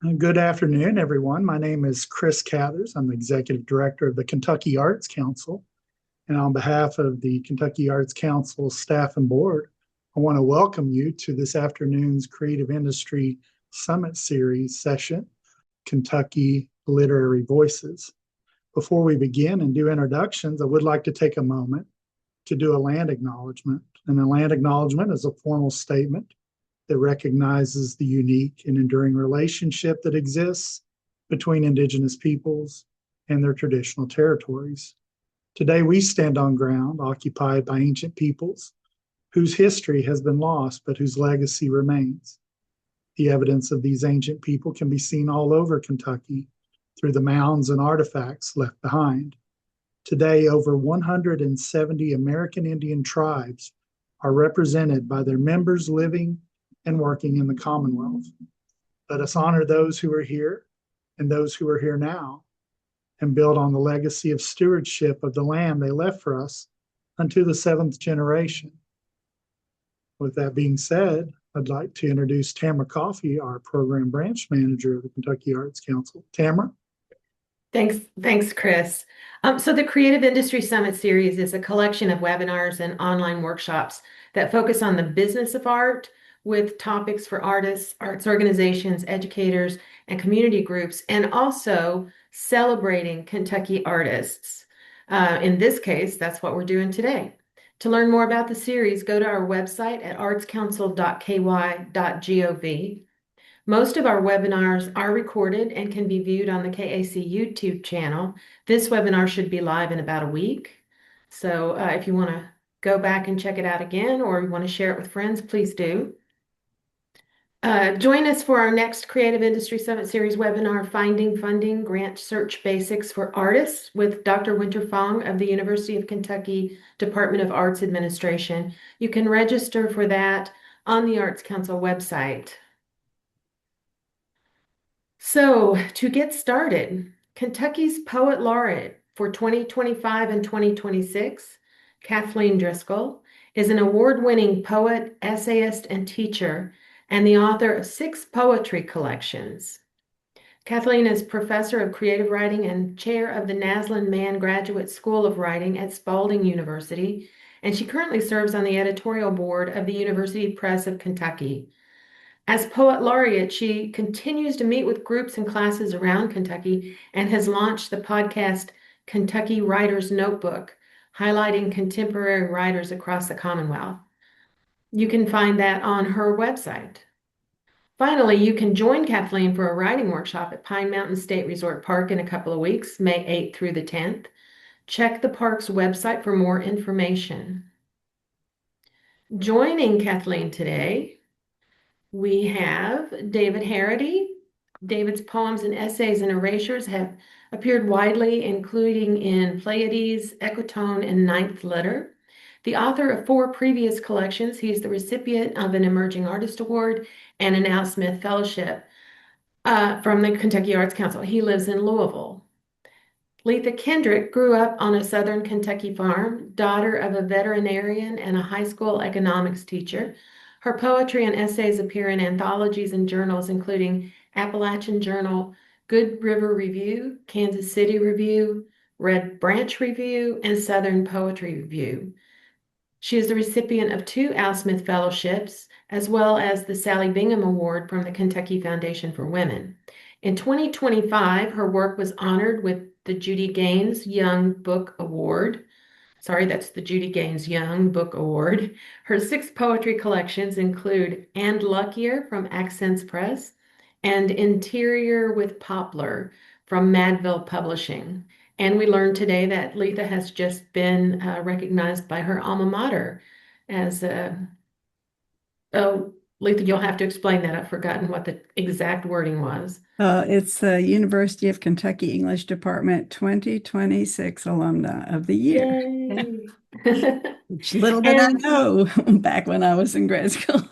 Good afternoon, everyone. My name is Chris Cathers. I'm the Executive Director of the Kentucky Arts Council. And on behalf of the Kentucky Arts Council staff and board, I want to welcome you to this afternoon's Creative Industry Summit Series session, Kentucky Literary Voices. Before we begin and do introductions, I would like to take a moment to do a land acknowledgement. And a land acknowledgement is a formal statement that recognizes the unique and enduring relationship that exists between Indigenous peoples and their traditional territories. Today, we stand on ground occupied by ancient peoples whose history has been lost, but whose legacy remains. The evidence of these ancient people can be seen all over Kentucky through the mounds and artifacts left behind. Today, over 170 American Indian tribes are represented by their members living and working in the Commonwealth. Let us honor those who are here and those who are here now, and build on the legacy of stewardship of the land they left for us unto the seventh generation. With that being said, I'd like to introduce Tamara Coffey, our program branch manager of the Kentucky Arts Council. Tamara? Thanks, Chris. So the Creative Industry Summit Series is a collection of webinars and online workshops that focus on the business of art with topics for artists, arts organizations, educators, and community groups, and also celebrating Kentucky artists. In this case, that's what we're doing today. To learn more about the series, go to our website at artscouncil.ky.gov. Most of our webinars are recorded and can be viewed on the KAC YouTube channel. This webinar should be live in about a week. So if you want to go back and check it out again, or you want to share it with friends, please do. Join us for our next Creative Industry Summit Series webinar, Finding Funding Grant Search Basics for Artists, with Dr. Winter Fong of the University of Kentucky Department of Arts Administration. You can register for that on the Arts Council website. So to get started, Kentucky's Poet Laureate for 2025 and 2026, Kathleen Driskell, is an award-winning poet, essayist, and teacher, and the author of 6 poetry collections. Kathleen is professor of creative writing and chair of the Naslin Mann Graduate School of Writing at Spalding University, and she currently serves on the editorial board of the University Press of Kentucky. As Poet Laureate, she continues to meet with groups and classes around Kentucky and has launched the podcast Kentucky Writer's Notebook, highlighting contemporary writers across the Commonwealth. You can find that on her website. Finally, you can join Kathleen for a writing workshop at Pine Mountain State Resort Park in a couple of weeks, May 8th through the 10th. Check the park's website for more information. Joining Kathleen today, we have David Harrity. David's poems and essays and erasures have appeared widely, including in Pleiades, Ecotone, and Ninth Letter. The author of 4 previous collections, he is the recipient of an Emerging Artist Award and an Al Smith Fellowship from the Kentucky Arts Council. He lives in Louisville. Leatha Kendrick grew up on a southern Kentucky farm, daughter of a veterinarian and a high school economics teacher. Her poetry and essays appear in anthologies and journals, including Appalachian Journal, Good River Review, Kansas City Review, Red Branch Review, and Southern Poetry Review. She is the recipient of 2 Al Smith Fellowships, as well as the Sally Bingham Award from the Kentucky Foundation for Women. In 2025, her work was honored with the Judy Gaines Young Book Award. Sorry, that's the Judy Gaines Young Book Award. Her 6 poetry collections include And Luckier from Accents Press and Interior with Poplar from Madville Publishing. And we learned today that Leatha has just been recognized by her alma mater as oh, Leatha, you'll have to explain that. I've forgotten what the exact wording was. It's the University of Kentucky English Department 2026 Alumna of the Year. Yay. Little did I know back when I was in grad school.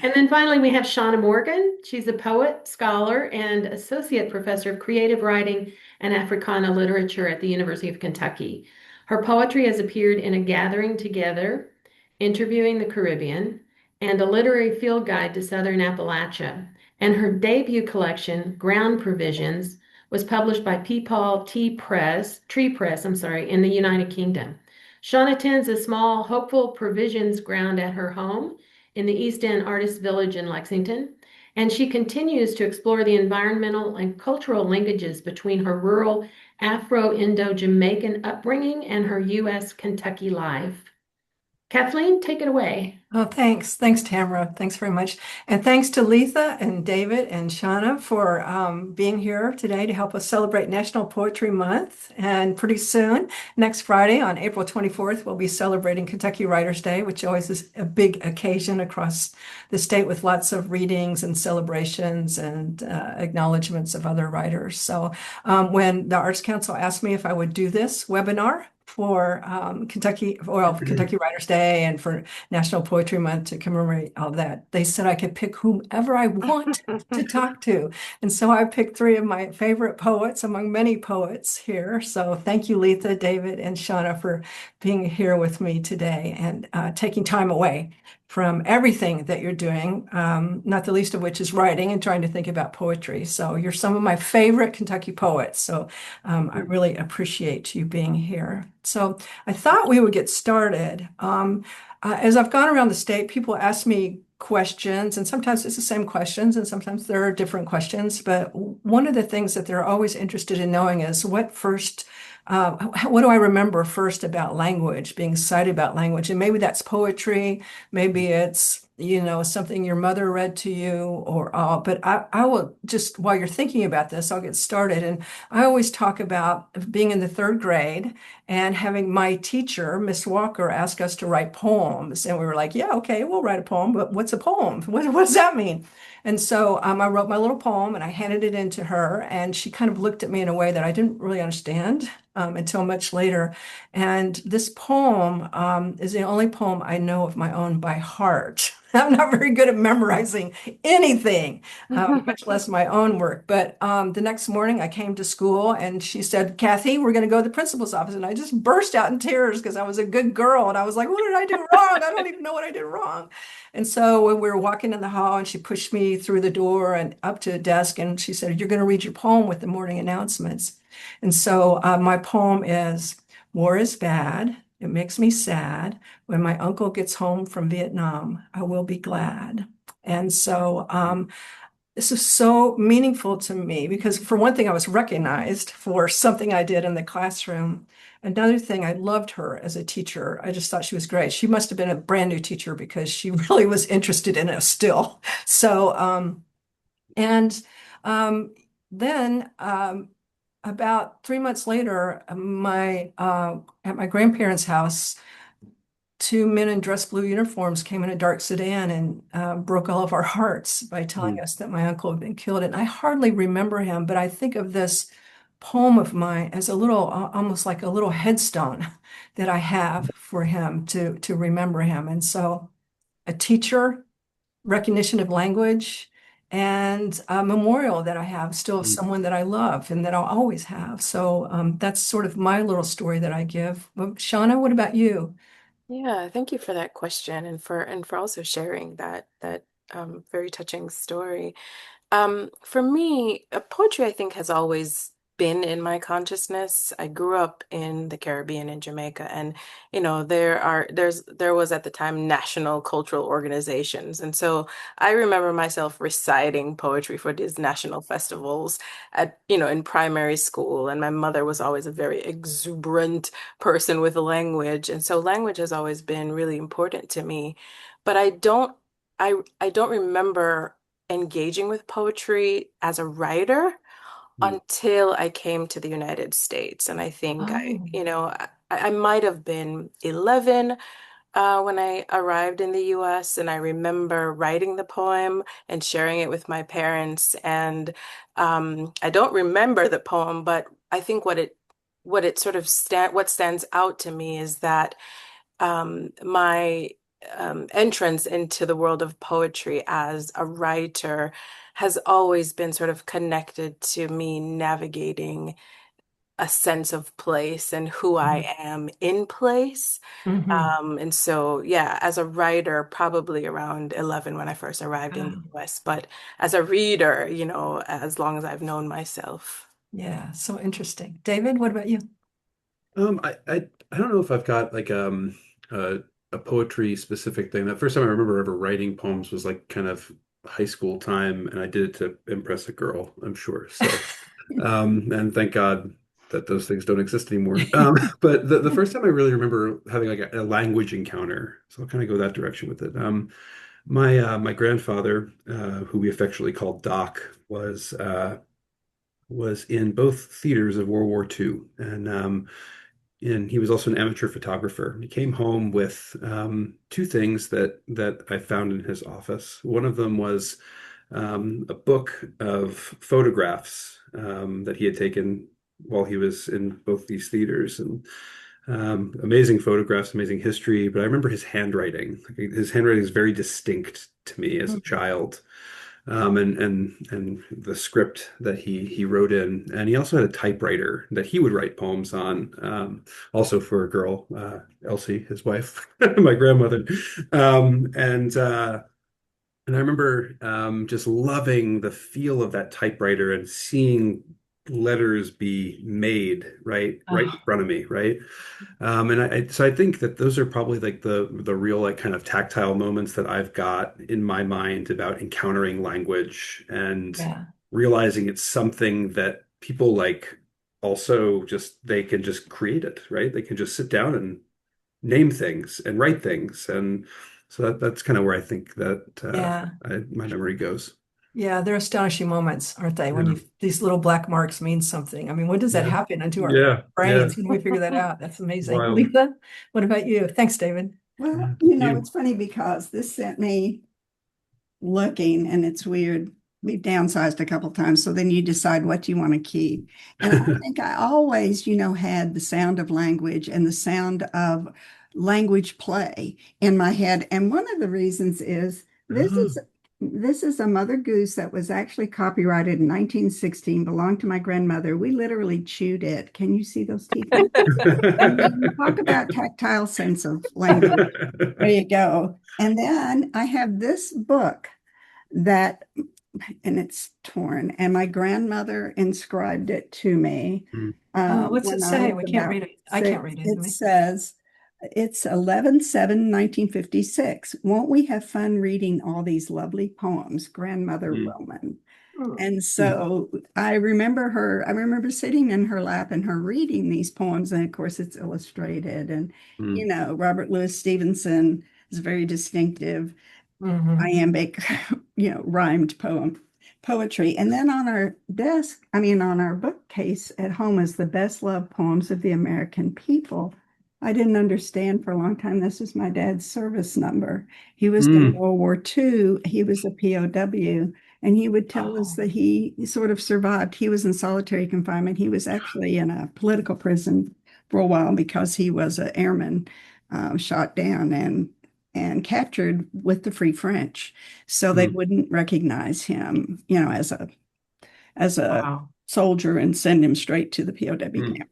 And then finally, we have Shauna Morgan. She's a poet, scholar, and associate professor of creative writing and Africana literature at the University of Kentucky. Her poetry has appeared in A Gathering Together, Interviewing the Caribbean, and A Literary Field Guide to Southern Appalachia. and her debut collection, Ground Provisions, was published by Peepal Tree Press, in the United Kingdom. Shauna attends a small Hopeful Provisions ground at her home in the East End Artist Village in Lexington, and she continues to explore the environmental and cultural linkages between her rural Afro-Indo-Jamaican upbringing and her U.S. Kentucky life. Kathleen, take it away. Oh, thanks. Thanks, Tamara. Thanks very much. And thanks to Leatha and David and Shauna for being here today to help us celebrate National Poetry Month. And pretty soon, next Friday on April 24th, we'll be celebrating Kentucky Writers' Day, which always is a big occasion across the state with lots of readings and celebrations and acknowledgments of other writers. So when the Arts Council asked me if I would do this webinar for Kentucky Writers' Day and for National Poetry Month to commemorate all that, they said I could pick whomever I want to talk to. And so I picked three of my favorite poets among many poets here. So thank you, Leatha, David, and Shauna for being here with me today and taking time away from everything that you're doing, not the least of which is writing and trying to think about poetry. So you're some of my favorite Kentucky poets. So I really appreciate you being here. So I thought we would get started. As I've gone around the state, people ask me questions, and sometimes it's the same questions, and sometimes there are different questions. But one of the things that they're always interested in knowing is what do I remember first about language, being excited about language? And maybe that's poetry, maybe it's, something your mother read to you but I will just, while you're thinking about this, I'll get started. And I always talk about being in the third grade and having my teacher, Miss Walker, ask us to write poems. And we were like, yeah, okay, we'll write a poem, but what's a poem? What does that mean? And so I wrote my little poem and I handed it in to her, and she kind of looked at me in a way that I didn't really understand until much later. And this poem is the only poem I know of my own by heart. I'm not very good at memorizing anything, much less my own work. But the next morning I came to school and she said, Kathy, we're going to go to the principal's office. And I just burst out in tears because I was a good girl. And I was like, what did I do wrong? I don't even know what I did wrong. And so when we were walking in the hall and she pushed me through the door and up to a desk and she said, you're going to read your poem with the morning announcements. And so my poem is, war is bad. It makes me sad. When my uncle gets home from Vietnam, I will be glad. And so this is so meaningful to me because, for one thing, I was recognized for something I did in the classroom. Another thing, I loved her as a teacher. I just thought she was great. She must have been a brand new teacher because she really was interested in us still. So, and then about 3 months later, at my grandparents' house, two men in dress blue uniforms came in a dark sedan and broke all of our hearts by telling us that my uncle had been killed. And I hardly remember him, but I think of this poem of mine as almost like a little headstone that I have for him to remember him. And so a teacher, recognition of language, and a memorial that I have still of someone that I love and that I'll always have. So that's sort of my little story that I give. Well, Shauna, what about you? Yeah, thank you for that question and for also sharing that very touching story. For me, poetry, I think, has always been in my consciousness. I grew up in the Caribbean in Jamaica, and there was at the time national cultural organizations, and so I remember myself reciting poetry for these national festivals in primary school, and my mother was always a very exuberant person with language, and so language has always been really important to me, but I don't remember engaging with poetry as a writer until I came to the United States. And I think Oh, I might have been 11 when I arrived in the US, and I remember writing the poem and sharing it with my parents. And I don't remember the poem, but I think what stands out to me is that my entrance into the world of poetry as a writer has always been sort of connected to me navigating a sense of place and who I am in place. And so, yeah, as a writer, probably around 11 when I first arrived in the Wow. US, but as a reader, as long as I've known myself. Yeah, so interesting. David, what about you? I don't know if I've got like a poetry specific thing. The first time I remember ever writing poems was like kind of high school time, and I did it to impress a girl, I'm sure. So, and thank God that those things don't exist anymore. But the first time I really remember having like a language encounter, so I'll kind of go that direction with it. My grandfather, who we affectionately called Doc, was in both theaters of World War II, and he was also an amateur photographer. He came home with two things that I found in his office. One of them was a book of photographs that he had taken while he was in both these theaters, and amazing photographs, amazing history. But I remember his handwriting. His handwriting is very distinct to me as a child. And the script that he wrote in, and he also had a typewriter that he would write poems on, also for a girl, Elsie, his wife, my grandmother, and I remember just loving the feel of that typewriter and seeing letters be made right in front of me, right? So I think that those are probably like the real like kind of tactile moments that I've got in my mind about encountering language and Yeah. realizing it's something that people like also just they can just create it, right? They can just sit down and name things and write things, and so that's kind of where I think that Yeah. my memory goes. Yeah, they're astonishing moments, aren't they? When Yeah, these little black marks mean something. I mean, when does that yeah, happen into our yeah, yeah. brains? When do we figure that out? That's amazing. Wild. Leatha, what about you? Thanks, David. Well, You. it's funny because this sent me looking, and it's weird. We've downsized a couple times, so then you decide what you want to keep. And I think I always, had the sound of language and the sound of language play in my head. And one of the reasons is this is a mother goose that was actually copyrighted in 1916, belonged to my grandmother. We literally chewed it. Can you see those teeth? I mean, talk about tactile sense of language. There you go. And then I have this book that, and it's torn, and my grandmother inscribed it to me What's it when I say? was We can't about read it. I can't 6. read it. It says, it's 11/7/1956. Won't we have fun reading all these lovely poems, Grandmother Mm. Roman? Hmm. And so I remember sitting in her lap and her reading these poems. And of course, it's illustrated. And, Mm. Robert Louis Stevenson is very distinctive, iambic, rhymed poetry. And then on our on our bookcase at home is the best loved poems of the American people. I didn't understand for a long time. This is my dad's service number. He was in World War II. He was a POW, and he would tell us that he sort of survived. He was in solitary confinement. He was actually in a political prison for a while because he was an airman, shot down and captured with the Free French. So they wouldn't recognize him, as a Wow. soldier and send him straight to the POW camp.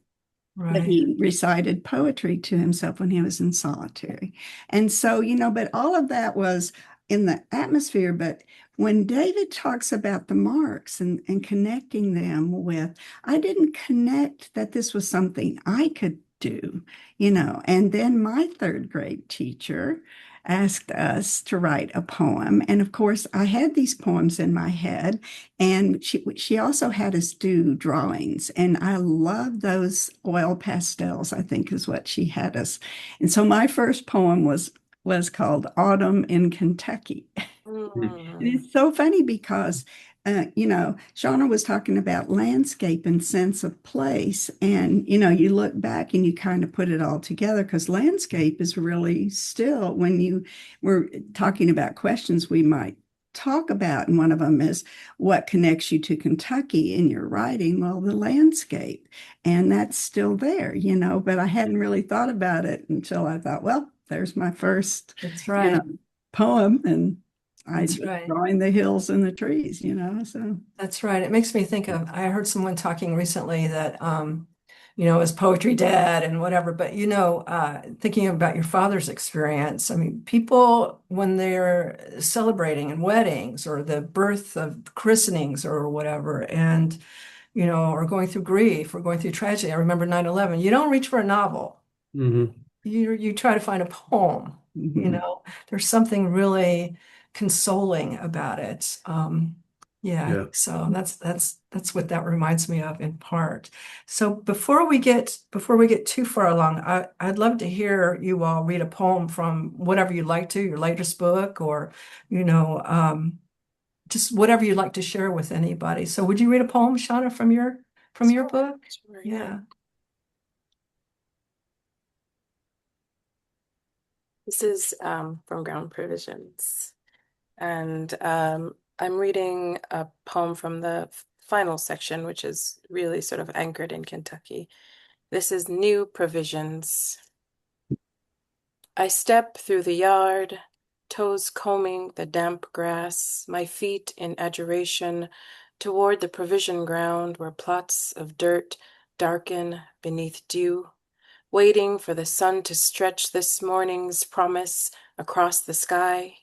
But Right. he recited poetry to himself when he was in solitary. And so, but all of that was in the atmosphere. But when David talks about the marks and connecting them with, I didn't connect that this was something I could do, And then my third grade teacher asked us to write a poem. And of course, I had these poems in my head. And she also had us do drawings. And I love those oil pastels, I think is what she had us. And so my first poem was called Autumn in Kentucky. And it's so funny because, Shauna was talking about landscape and sense of place. And, you look back and you kind of put it all together because landscape is really still, when you were talking about questions we might talk about, and one of them is what connects you to Kentucky in your writing? Well, the landscape, and that's still there, but I hadn't really thought about it until I thought, well, there's my first That's right. poem, and I That's was right. drawing the hills and the trees, so. That's right. It makes me think of, I heard someone talking recently that is poetry dead and whatever. But, thinking about your father's experience, I mean, people, when they're celebrating in weddings or the birth of christenings or whatever, and, or going through grief or going through tragedy. I remember 9/11. You don't reach for a novel. Hmm. You try to find a poem, there's something really consoling about it. Yeah, Yeah. so that's what that reminds me of in part. So before we get too far along, I'd love to hear you all read a poem from whatever you'd like to, your latest book, or you know, um, just whatever you'd like to share with anybody. So would you read a poem, Shauna, from your Sure, book? sure, yeah. Yeah. This is from Ground Provisions. And I'm reading a poem from the final section, which is really sort of anchored in Kentucky. This is New Provisions. I step through the yard, toes combing the damp grass, my feet in adjuration toward the provision ground where plots of dirt darken beneath dew, waiting for the sun to stretch this morning's promise across the sky.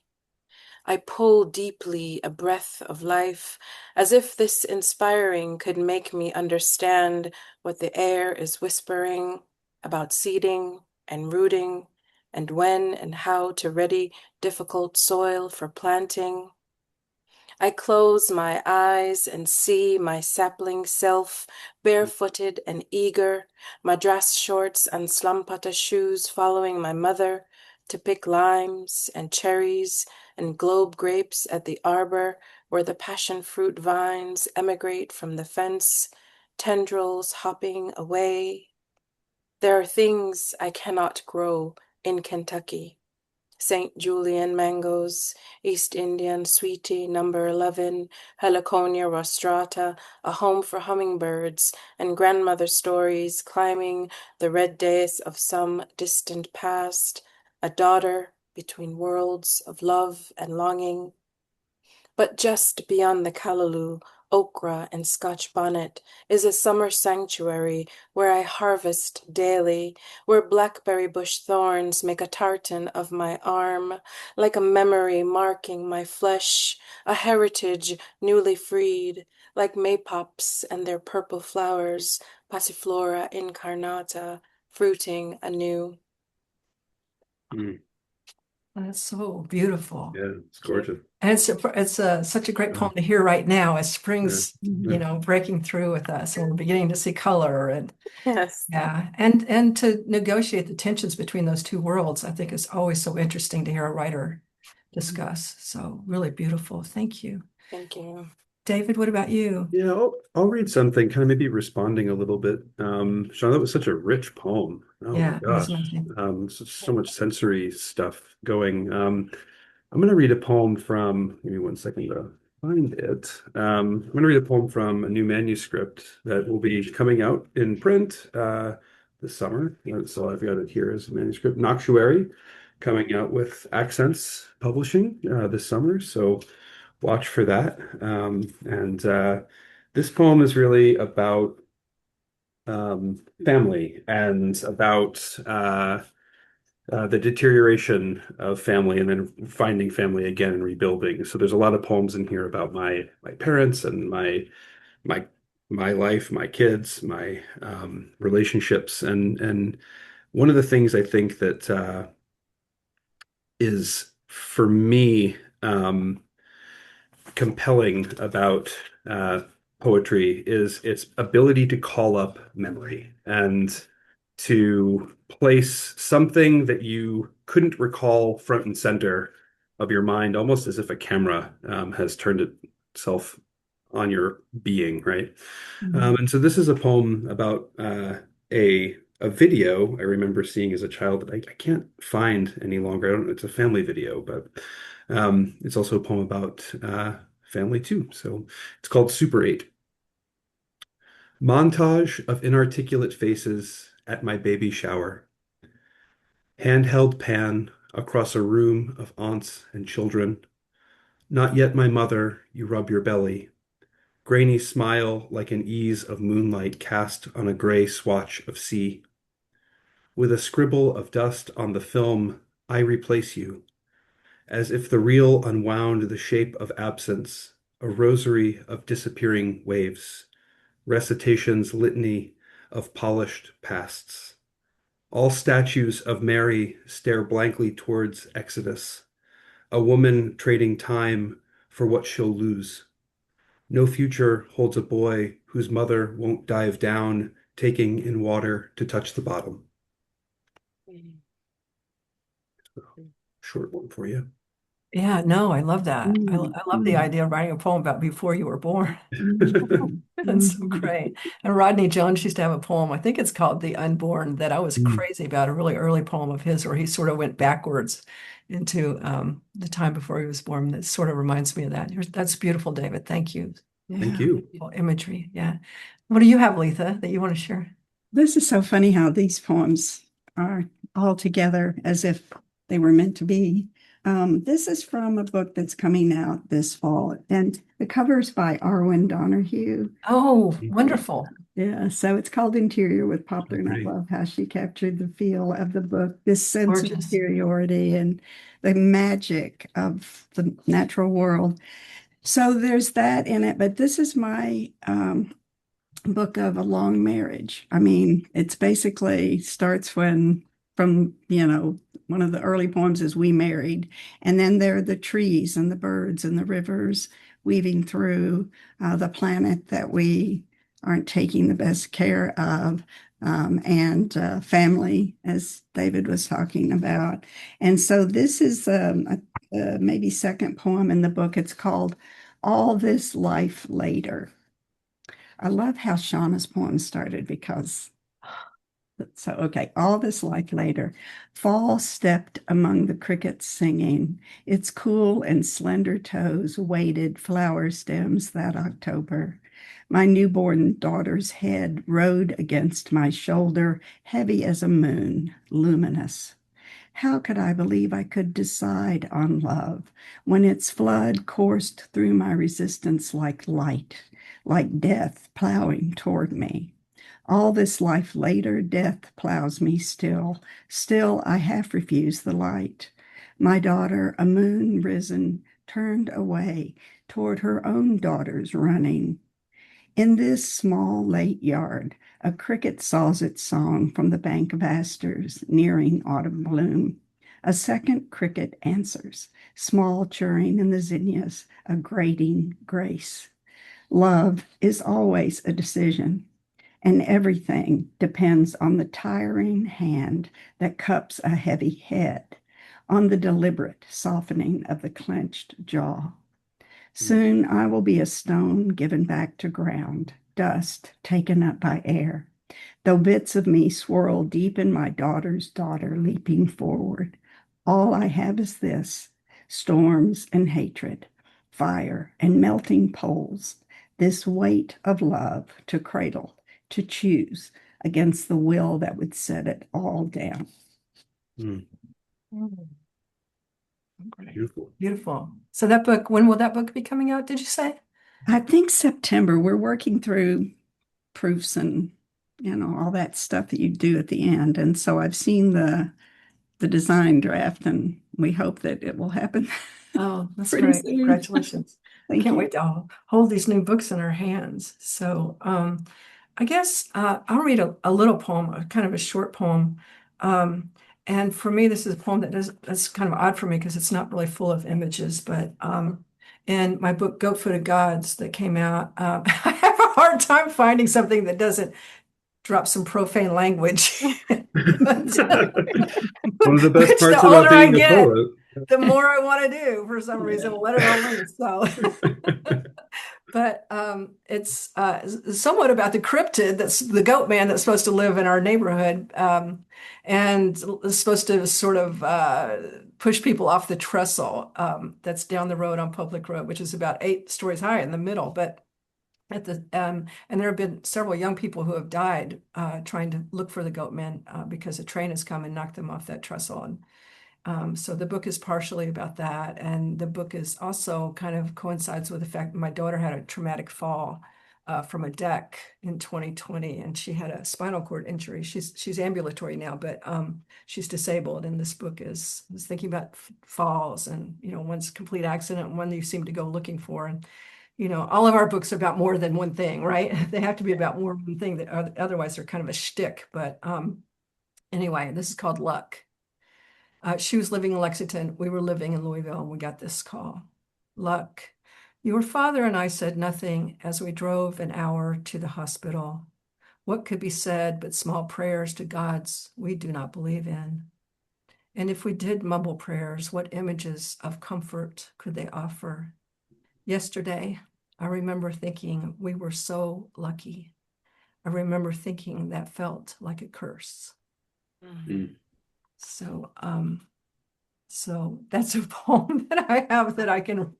I pull deeply a breath of life, as if this inspiring could make me understand what the air is whispering about seeding and rooting, and when and how to ready difficult soil for planting. I close my eyes and see my sapling self, barefooted and eager, madras shorts and slampata shoes following my mother to pick limes and cherries and globe grapes at the arbor where the passion fruit vines emigrate from the fence, tendrils hopping away. There are things I cannot grow in Kentucky. St. Julian mangoes, East Indian sweetie number 11, Heliconia rostrata, a home for hummingbirds, and grandmother stories climbing the red dais of some distant past, a daughter between worlds of love and longing. But just beyond the callaloo, okra, and Scotch bonnet is a summer sanctuary where I harvest daily, where blackberry bush thorns make a tartan of my arm, like a memory marking my flesh, a heritage newly freed, like maypops and their purple flowers, Passiflora incarnata, fruiting anew. Mm. That's so beautiful. Yeah, it's Thank you. gorgeous. And it's such a great Uh, poem to hear right now as yeah. spring's, Yeah. breaking through with us and we're beginning to see color and Yes. yeah, and to negotiate the tensions between those two worlds, I think is always so interesting to hear a writer discuss. So really beautiful. Thank you. Thank you. David, what about you? Yeah, I'll read something, kind of maybe responding a little bit. Sean, that was such a rich poem. Oh my Yeah, it was gosh. amazing. So much sensory stuff going. I'm going to read a poem from, give me one second to find it. I'm going to read a poem from a new manuscript that will be coming out in print this summer. So I've got it here as a manuscript. Noctuary, coming out with Accents Publishing this summer. So watch for that. And this poem is really about family and about the deterioration of family and then finding family again and rebuilding. So there's a lot of poems in here about my parents and my my life, my kids, my relationships, and one of the things I think that is for me compelling about poetry is its ability to call up memory and to place something that you couldn't recall front and center of your mind, almost as if a camera has turned itself on your being, right? Mhm. And so this is a poem about a video I remember seeing as a child that I can't find any longer. I don't know, it's a family video, but it's also a poem about family too. So it's called Super 8. Montage of inarticulate faces at my baby shower. Handheld pan across a room of aunts and children. Not yet my mother, you rub your belly. grainy smile like an ease of moonlight cast on a gray swatch of sea. With a scribble of dust on the film, I replace you, as if the real unwound the shape of absence, a rosary of disappearing waves, recitation's litany of polished pasts. All statues of Mary stare blankly towards Exodus, a woman trading time for what she'll lose. No future holds a boy whose mother won't dive down, taking in water to touch the bottom. Short one for you. Yeah, no, I love that. I love the Mm. idea of writing a poem about before you were born. Mhm. That's so Mhm. great. And Rodney Jones used to have a poem, I think it's called The Unborn, that I was Mm. crazy about, a really early poem of his where he sort of went backwards into the time before he was born. That sort of reminds me of that. That's beautiful, David. Thank you. Thank Yeah. you. Beautiful imagery. Yeah. What do you have, Letha, that you want to share? This is so funny how these poems are all together as if they were meant to be. This is from a book that's coming out this fall, and the cover's by Arwen Donahue. Oh, wonderful. Yeah, so it's called Interior with Poplar, and I Pretty. love how she captured the feel of the book, this sense of Gorgeous. interiority and the magic of the natural world. So there's that in it, but this is my book of a long marriage. I mean, it's basically starts from one of the early poems is We Married, and then there are the trees and the birds and the rivers weaving through the planet that we aren't taking the best care of, and family, as David was talking about. And so this is a maybe second poem in the book. It's called All This Life Later. I love how Shauna's poem started because okay, all this life later. Fall stepped among the crickets singing. Its cool and slender toes weighted flower stems that October. My newborn daughter's head rode against my shoulder, heavy as a moon, luminous. How could I believe I could decide on love when its flood coursed through my resistance like light, like death plowing toward me? All this life later, death plows me still. Still, I half refuse the light. My daughter, a moon risen, turned away toward her own daughters running. In this small late yard, a cricket saws its song from the bank of asters, nearing autumn bloom. A second cricket answers, small churring in the zinnias, a grating grace. Love is always a decision, and everything depends on the tiring hand that cups a heavy head, on the deliberate softening of the clenched jaw. Soon I will be a stone given back to ground, dust taken up by air, though bits of me swirl deep in my daughter's daughter leaping forward. All I have is this: storms and hatred, fire and melting poles, this weight of love to cradle, to choose against the will that would set it all down. Mm. Great. Beautiful. Beautiful. So that book, when will that book be coming out, did you say? I think September. We're working through proofs and all that stuff that you do at the end. And so I've seen the design draft, and we hope that it will happen Oh, that's pretty great. soon. Congratulations. Thank Can't you. wait to hold these new books in our hands. So I guess I'll read a little poem, a kind of a short poem. And for me, this is a poem that's kind of odd for me because it's not really full of images, but in my book, Goat-Footed Gods, that came out, I have a hard time finding something that doesn't drop some profane language. But, One of the best which parts the about older I being a get, poet. the more I want to do for some reason. We'll let it all loose. So, but it's somewhat about the cryptid that's the goat man that's supposed to live in our neighborhood, and is supposed to sort of push people off the trestle that's down the road on Public Road, which is about 8 stories high in the middle. But at the and there have been several young people who have died trying to look for the goat man because a train has come and knocked them off that trestle. So the book is partially about that. And the book is also kind of coincides with the fact that my daughter had a traumatic fall from a deck in 2020, and she had a spinal cord injury. She's ambulatory now, but she's disabled. And this book is thinking about falls, and one's complete accident, and one you seem to go looking for. And all of our books are about more than one thing, right? They have to be about more than one thing, that otherwise they're kind of a shtick. But anyway, this is called Luck. She was living in Lexington. We were living in Louisville, and we got this call. Luck. Your father and I said nothing as we drove an hour to the hospital. What could be said but small prayers to gods we do not believe in? And if we did mumble prayers, what images of comfort could they offer? Yesterday, I remember thinking we were so lucky. I remember thinking that felt like a curse. Mm. So that's a poem that I have that I can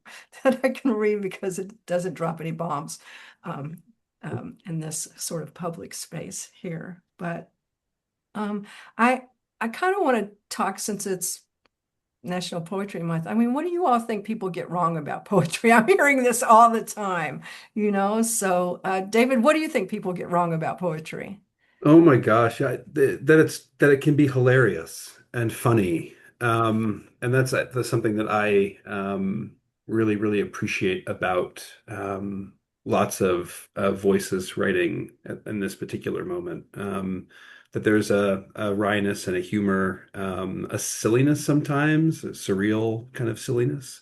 read because it doesn't drop any bombs in this sort of public space here. But I kind of want to talk, since it's National Poetry Month. I mean, what do you all think people get wrong about poetry? I'm hearing this all the time, So David, what do you think people get wrong about poetry? Oh my gosh, that it can be hilarious and funny. And that's something that I really, really appreciate about lots of voices writing in this particular moment. That there's a wryness and a humor, a silliness sometimes, a surreal kind of silliness.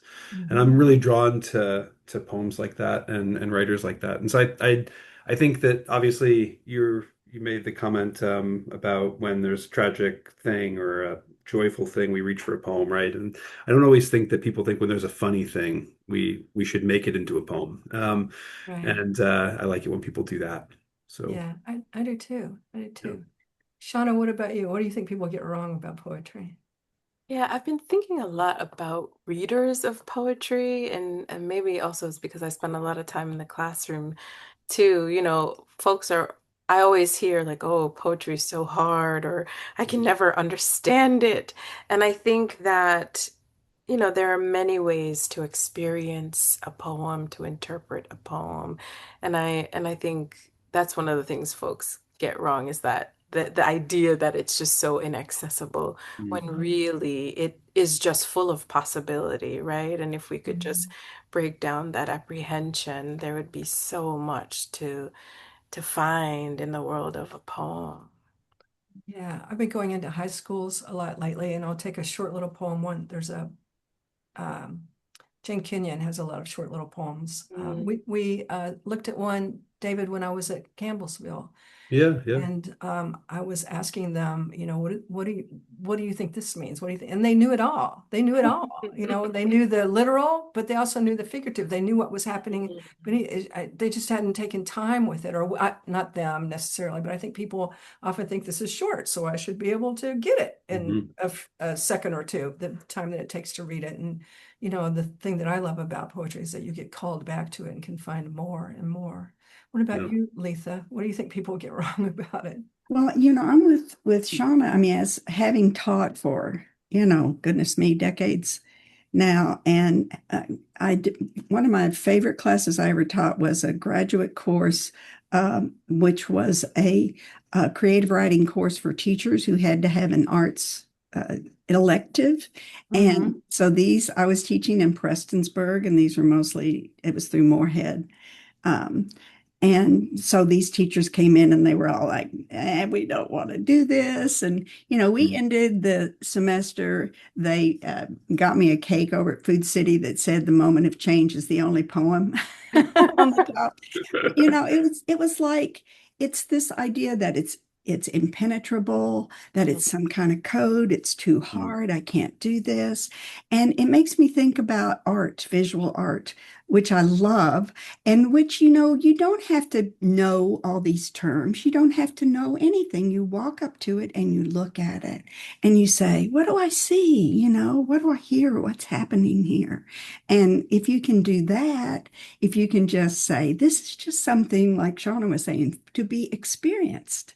And I'm really drawn to poems like that and writers like that. And so I think that obviously you made the comment about when there's a tragic thing or a joyful thing, we reach for a poem, right? And I don't always think that people think when there's a funny thing, we should make it into a poem. Right. And I like it when people do that. So Yeah, I do too. I do yeah. too. Shauna, what about you? What do you think people get wrong about poetry? Yeah, I've been thinking a lot about readers of poetry, and maybe also it's because I spend a lot of time in the classroom too. I always hear like, oh, poetry is so hard, or I can never understand it. And I think that there are many ways to experience a poem, to interpret a poem. And I think that's one of the things folks get wrong, is that the idea that it's just so inaccessible, when really it is just full of possibility, right? And if we could just break down that apprehension, there would be so much to find in the world of a poem. Yeah, I've been going into high schools a lot lately, and I'll take a short little poem. There's a Jane Kenyon has a lot of short little poems. We looked at one, David, when I was at Campbellsville, Yeah, yeah. and I was asking them, what do you think this means? What do you think? And they knew it all. They knew it all. They knew the literal, but they also knew the figurative. They knew what was happening, but they just hadn't taken time with it, or not them necessarily. But I think people often think this is short, so I should be able to get it in a second or two, the time that it takes to read it. And the thing that I love about poetry is that you get called back to it and can find more and more. What about you, Leatha? What do you think people get wrong about it? Well, I'm with Shauna. I mean, as having taught for, goodness me, decades now, and one of my favorite classes I ever taught was a graduate course, which was a creative writing course for teachers who had to have an arts elective. And so I was teaching in Prestonsburg, and these were it was through Moorhead. And so these teachers came in and they were all like, we don't want to do this. And, we ended the semester. They got me a cake over at Food City that said "The Moment of Change" is the only poem on the top. But, it was like, it's this idea that it's impenetrable, that it's some kind of code, it's too hard, I can't do this. And it makes me think about art, visual art. which I love, and which, you don't have to know all these terms. You don't have to know anything. You walk up to it and you look at it and you say, what do I see? What do I hear? What's happening here? And if you can do that, if you can just say, this is just something like Shauna was saying, to be experienced,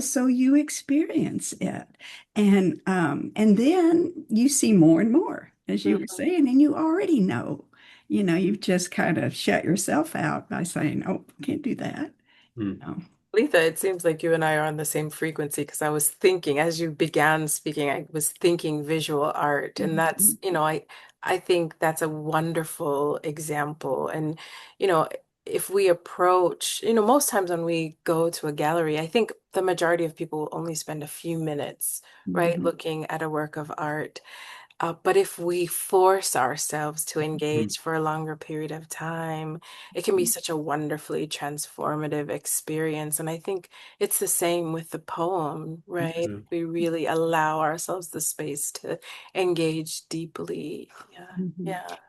so you experience it. And then you see more and more, as you were saying, and you already know. You've just kind of shut yourself out by saying, oh, can't do that. Mm. Letha, it seems like you and I are on the same frequency because I was thinking, as you began speaking, I was thinking visual art. And that's, I think that's a wonderful example. And, you know, if we approach, most times when we go to a gallery, I think the majority of people only spend a few minutes, right, looking at a work of art. But if we force ourselves to engage for a longer period of time, it can be such a wonderfully transformative experience. And I think it's the same with the poem, right? Yeah. We really allow ourselves the space to engage deeply. Yeah.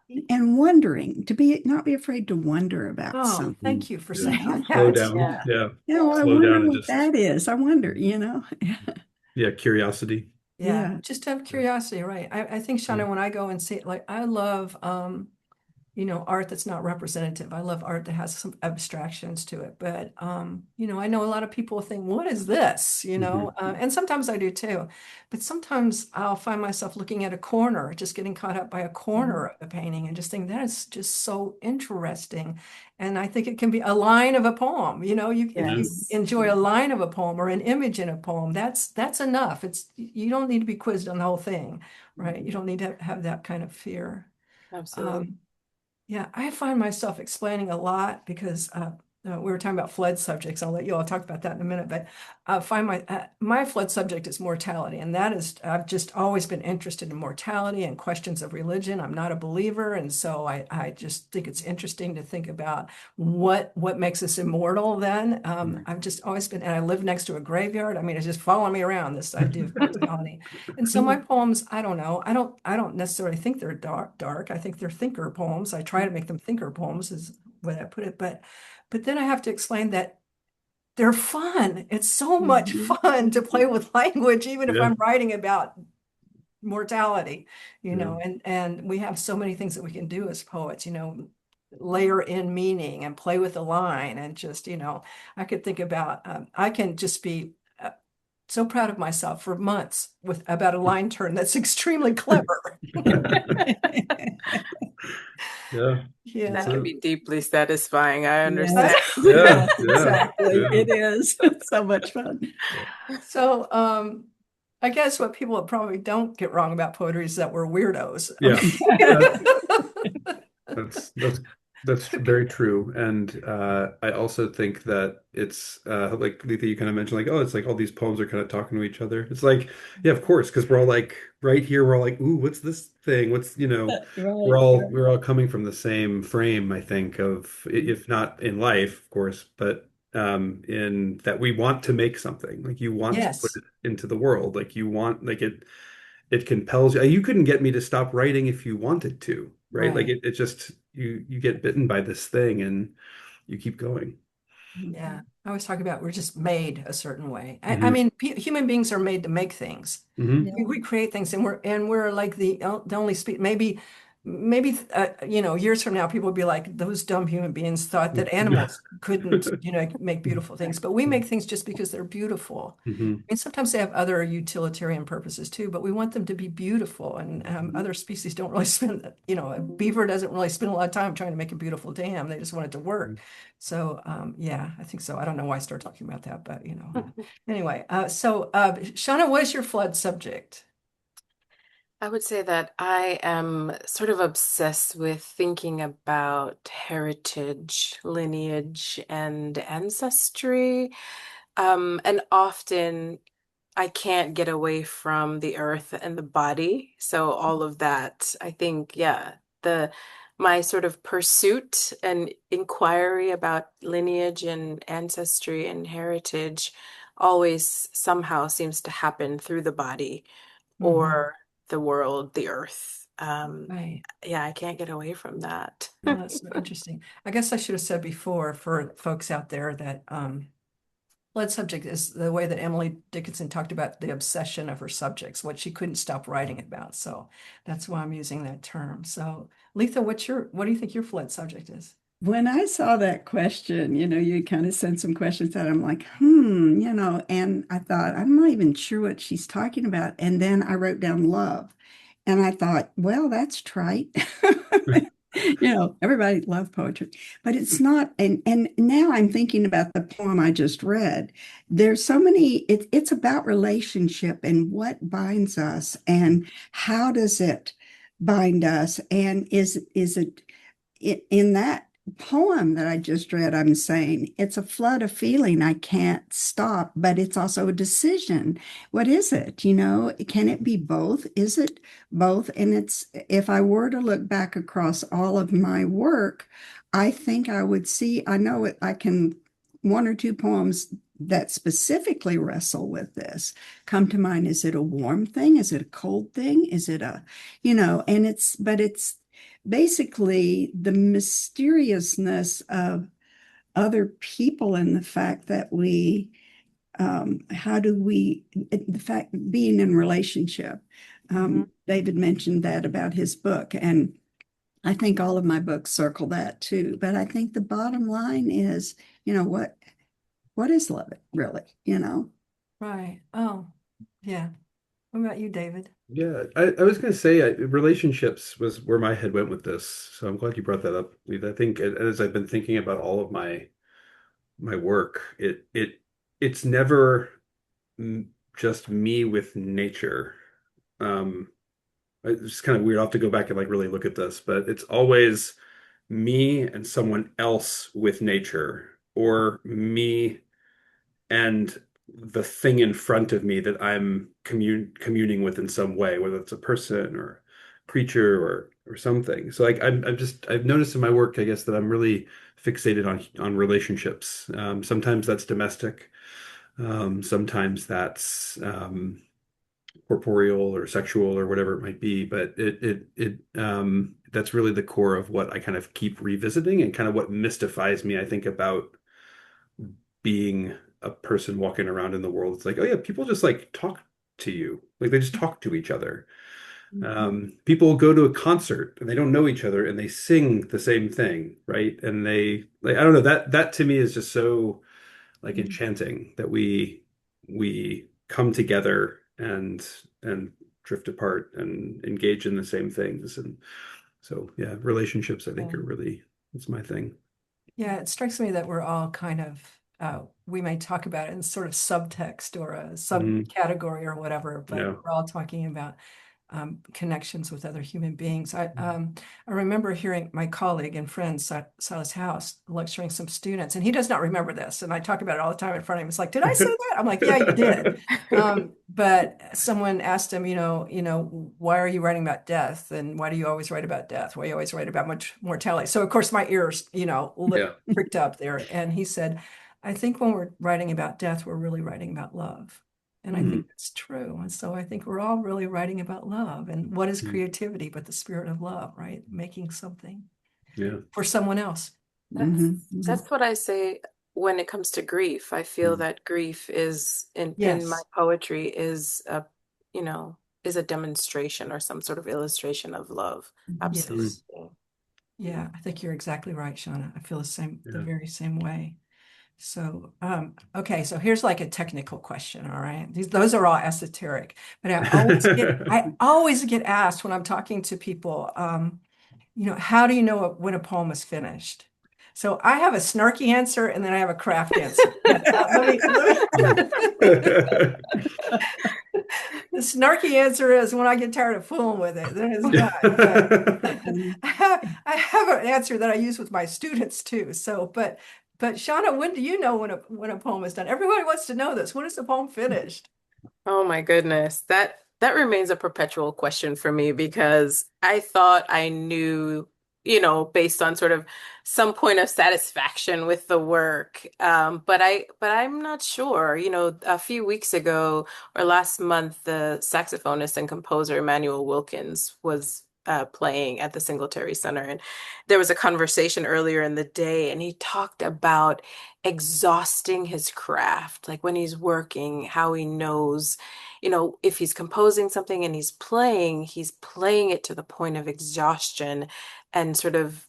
Yeah. And wondering, not be afraid to wonder about Oh, something. thank you for Yeah. saying Slow that. down. Yeah. Yeah. I Slow down wonder and what just, that is. I wonder, yeah, curiosity. Yeah, Yeah. just out of curiosity, right? I think, Shauna, when I go and see it, like I love art that's not representative. I love art that has some abstractions to it. But I know a lot of people think, what is this? And sometimes I do too. But sometimes I'll find myself looking at a corner, just getting caught up by a corner of the painting and just think that is just so interesting. And I think it can be a line of a poem. If you Yes. enjoy a line of a poem or an image in a poem, that's enough. You don't need to be quizzed on the whole thing, right? You don't need to have that kind of fear. Absolutely. Yeah, I find myself explaining a lot because we were talking about flood subjects. I'll let you all talk about that in a minute, but I find my flood subject is mortality, and that is I've just always been interested in mortality and questions of religion. I'm not a believer, and so I just think it's interesting to think about what makes us immortal. Then I've just always been, and I live next to a graveyard. I mean, it's just following me around, this idea of mortality. And so my poems, I don't know, I don't necessarily think they're dark. I think they're thinker poems. I try to make them thinker poems, is the way I put it, but then I have to explain that they're fun. It's so much fun to play with language, even if Yeah. I'm writing about mortality, Yeah. and we have so many things that we can do as poets, layer in meaning and play with the line. And just, I could think about, I can just be so proud of myself for months about a line turn that's extremely clever. Yeah. Yeah. That can be deeply satisfying. I Yes. understand. Yeah. Exactly. Yeah. It is. It's so much fun. So, I guess what people probably don't get wrong about poetry is that we're weirdos. Yeah. That's very true. And I also think that it's like Letha, you kind of mentioned, like, oh, it's like all these poems are kind of talking to each other. It's like, yeah, of course, because we're all like right here, we're all like, ooh, what's this thing? Right. We're all coming from the same frame, I think, of if not in life, of course, but in that we want to make something. Like you want to put Yes. it into the world. Like you want, like it compels you. You couldn't get me to stop writing if you wanted to, right? Like Right. it just you get bitten by this thing and you keep going. Yeah. I always talk about we're just made a certain way. I Hmm. mean, human beings are made to make things. Hmm. We create things, and we're like the only species. Maybe years from now, people will be like, those dumb human beings thought that animals couldn't make beautiful things, but we make things just because they're beautiful. Hmm. I mean, sometimes they have other utilitarian purposes too, but we want them to be beautiful. And other species don't really spend, a beaver doesn't really spend a lot of time trying to make a beautiful dam. They just want it to work. So yeah, I think so. I don't know why I started talking about that, but anyway. So Shauna, what is your flood subject? I would say that I am sort of obsessed with thinking about heritage, lineage, and ancestry. And often I can't get away from the earth and the body. So all of that, I think, yeah, the my sort of pursuit and inquiry about lineage and ancestry and heritage always somehow seems to happen through the body Mhm. or the world, the earth. Right. Yeah, I can't get away from that. Oh, that's so interesting. I guess I should have said before for folks out there that lead subject is the way that Emily Dickinson talked about the obsession of her subjects, what she couldn't stop writing about. So that's why I'm using that term. So Letha, what do you think your flood subject is? When I saw that question, you kind of sent some questions that I'm like, and I thought, I'm not even sure what she's talking about. And then I wrote down love. And I thought, well, that's trite. Everybody loved poetry, but it's not. And now I'm thinking about the poem I just read. There's so many, it's about relationship and what binds us and how does it bind us? And is it in that poem that I just read, I'm saying it's a flood of feeling I can't stop, but it's also a decision. What is it? Can it be both? Is it both? And if I were to look back across all of my work, I think I would see, I know it, I can, one or two poems that specifically wrestle with this come to mind. Is it a warm thing? Is it a cold thing? Is it and it's basically the mysteriousness of other people and the fact that the fact being in relationship. David mentioned that about his book, and I think all of my books circle that too. But I think the bottom line is, what is love really? Right. Oh, yeah. What about you, David? Yeah, I was going to say relationships was where my head went with this. So I'm glad you brought that up, Lee. I think as I've been thinking about all of my work, it's never just me with nature. Um, it's kind of weird. I'll have to go back and like really look at this, but it's always me and someone else with nature, or me and the thing in front of me that I'm communing with in some way, whether it's a person or a creature or something. So like I've noticed in my work, I guess, that I'm really fixated on relationships. Sometimes that's domestic, sometimes that's corporeal or sexual or whatever it might be, but it that's really the core of what I kind of keep revisiting and kind of what mystifies me, I think, about being a person walking around in the world. It's like, oh yeah, people just like talk to you. Like they just talk to each other. People go to a concert and they don't know each other and they sing the same thing, right? And they like, I don't know, that to me is just so like enchanting that we come together and drift apart and engage in the same things. And so yeah, relationships I think Yeah. are really, it's my thing. Yeah, it strikes me that we're all kind of, we may talk about it in sort of subtext or a Mm, subcategory or whatever, but yeah. we're all talking about connections with other human beings. I remember hearing my colleague and friend Silas House lecturing some students, and he does not remember this. And I talk about it all the time in front of him. It's like, did I say that? I'm like, yeah, you did. But someone asked him, why are you writing about death? And why do you always write about death? Why do you always write about much mortality? So of course my ears, Yeah. pricked up there. And he said, I think when we're writing about death, we're really writing about love. And I Mm, think that's true. And so I think we're all really writing about love. And what is mm, creativity but the spirit of love, right? Making something yeah. for someone else. That's Mhm, mhm. that's what I say when it comes to grief. I feel Mm, that grief is in my Yes. poetry is you know, is a demonstration or some sort of illustration of love. mm, Yes. Absolutely. Yeah, I think you're exactly right, Shauna. I feel the yeah. very same way. So, okay, so here's like a technical question, all right? Those are all esoteric, but I always get asked when I'm talking to people, how do you know when a poem is finished? So I have a snarky answer and then I have a craft answer. But the snarky answer is when I get tired of fooling with it, then it's done. But Mhm. I have an answer that I use with my students too. So, but Shauna, when do you know when a poem is done? Everybody wants to know this. When is the poem finished? Oh my goodness. That remains a perpetual question for me because I thought I knew, based on sort of some point of satisfaction with the work. But I'm not sure. A few weeks ago or last month, the saxophonist and composer Emmanuel Wilkins was playing at the Singletary Center. And there was a conversation earlier in the day, and he talked about exhausting his craft, like when he's working, how he knows, if he's composing something and he's playing it to the point of exhaustion and sort of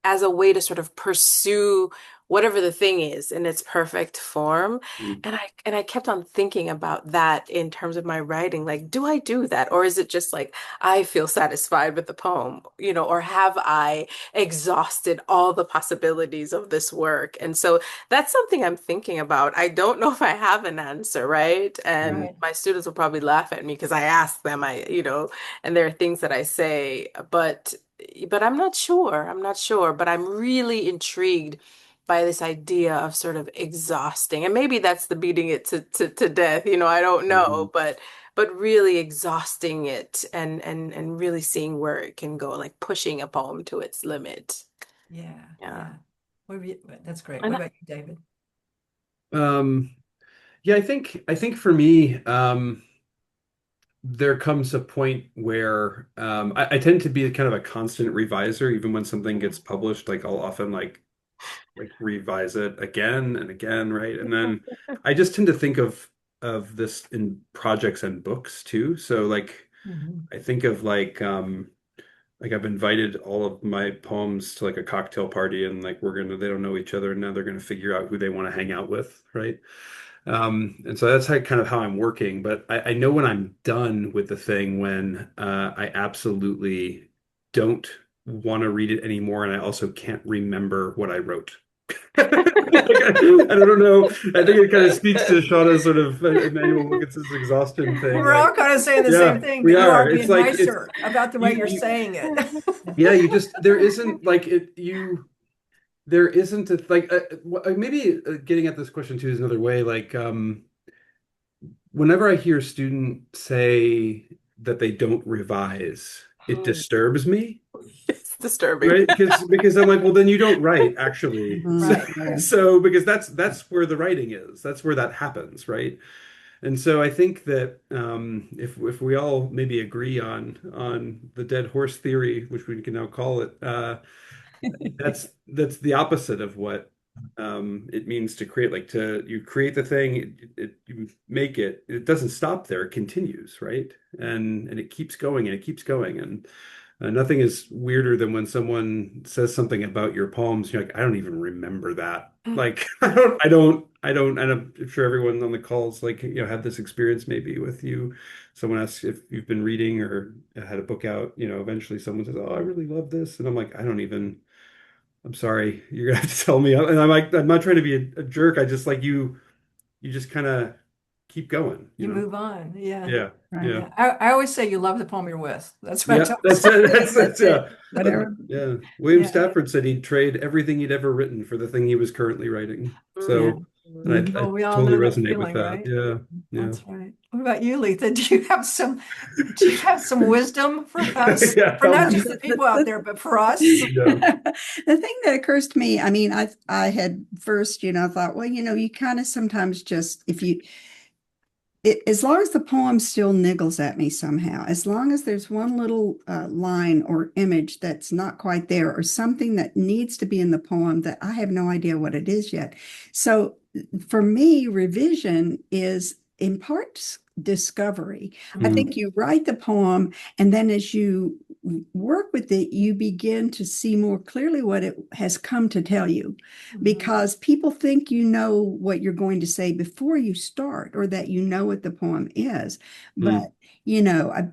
as a way to sort of pursue whatever the thing is in its perfect form. Mm. And I kept on thinking about that in terms of my writing. Like, do I do that? Or is it just like I feel satisfied with the poem, or have I exhausted all the possibilities of this work? And so that's something I'm thinking about. I don't know if I have an answer, right? And Right. my students will probably laugh at me because I ask them, and there are things that I say, but I'm not sure. I'm not sure, but I'm really intrigued by this idea of sort of exhausting. And maybe that's the beating it to death, I don't know, but really exhausting it and really seeing where it can go, like pushing a poem to its limit. Yeah. Yeah. That's great. And What about you, David? Yeah, I think for me, there comes a point where I tend to be kind of a constant reviser, even when something gets published. Like I'll often like revise it again and again, right? And then I just tend to think of this in projects and books too. So Mhm. I think of like I've invited all of my poems to like a cocktail party, and like they don't know each other, and now they're gonna figure out who they want to hang out with, right? And so that's kind of how I'm working. But I know when I'm done with the thing, when I absolutely don't want to read it anymore, and I also can't remember what I wrote. I don't know. I think it kind of speaks to Shauna's sort of Emmanuel Wilkinson's exhaustion thing. We're all kind of saying the Yeah, same thing, we but you are. are It's being like nicer about the way you're you saying it. yeah, there isn't like there isn't a like maybe getting at this question too is another way. Like whenever I hear a student say that they don't revise, it disturbs me, It's disturbing. right? Because I'm like, well, then you don't write actually. So, Right, right. so because that's where the writing is. That's where that happens, right? And so I think that if we all maybe agree on the dead horse theory, which we can now call it, that's the opposite of what it means to create. Like you create the thing, you make it. It doesn't stop there. It continues, right? And it keeps going and it keeps going. And nothing is weirder than when someone says something about your poems. You're like, I don't even remember that. Like, and I'm sure everyone on the calls like had this experience maybe with you. Someone asks if you've been reading or had a book out. Eventually someone says, "Oh, I really love this," and I'm like, I don't even. I'm sorry, you're gonna have to tell me. And I'm like, I'm not trying to be a jerk. I just like you. You just kind of keep going. You move on. Yeah. Yeah, Right. yeah. Yeah. I always say you love the poem you're with. That's what I Yeah, tell that's it. myself. That's it. yeah. Whatever. Yeah. William Yeah. Stafford said he'd trade everything he'd ever written for the thing he was currently writing. Yeah. So, and I Well, we all totally know that resonate with feeling, that. right? Yeah. Yeah. That's right. What about you, Leatha? Do you have some wisdom for us? Yeah. For not just the people out there, but for us? Yeah. The thing that occurs to me, I mean, I had first, thought, well, you kind of sometimes just, as long as the poem still niggles at me somehow, as long as there's one little line or image that's not quite there, or something that needs to be in the poem that I have no idea what it is yet. So for me, revision is in part discovery. I think you write the poem, and then as you work with it, you begin to see more clearly what it has come to tell you, because people think you know what you're going to say before you start, or that you know what the poem is. But,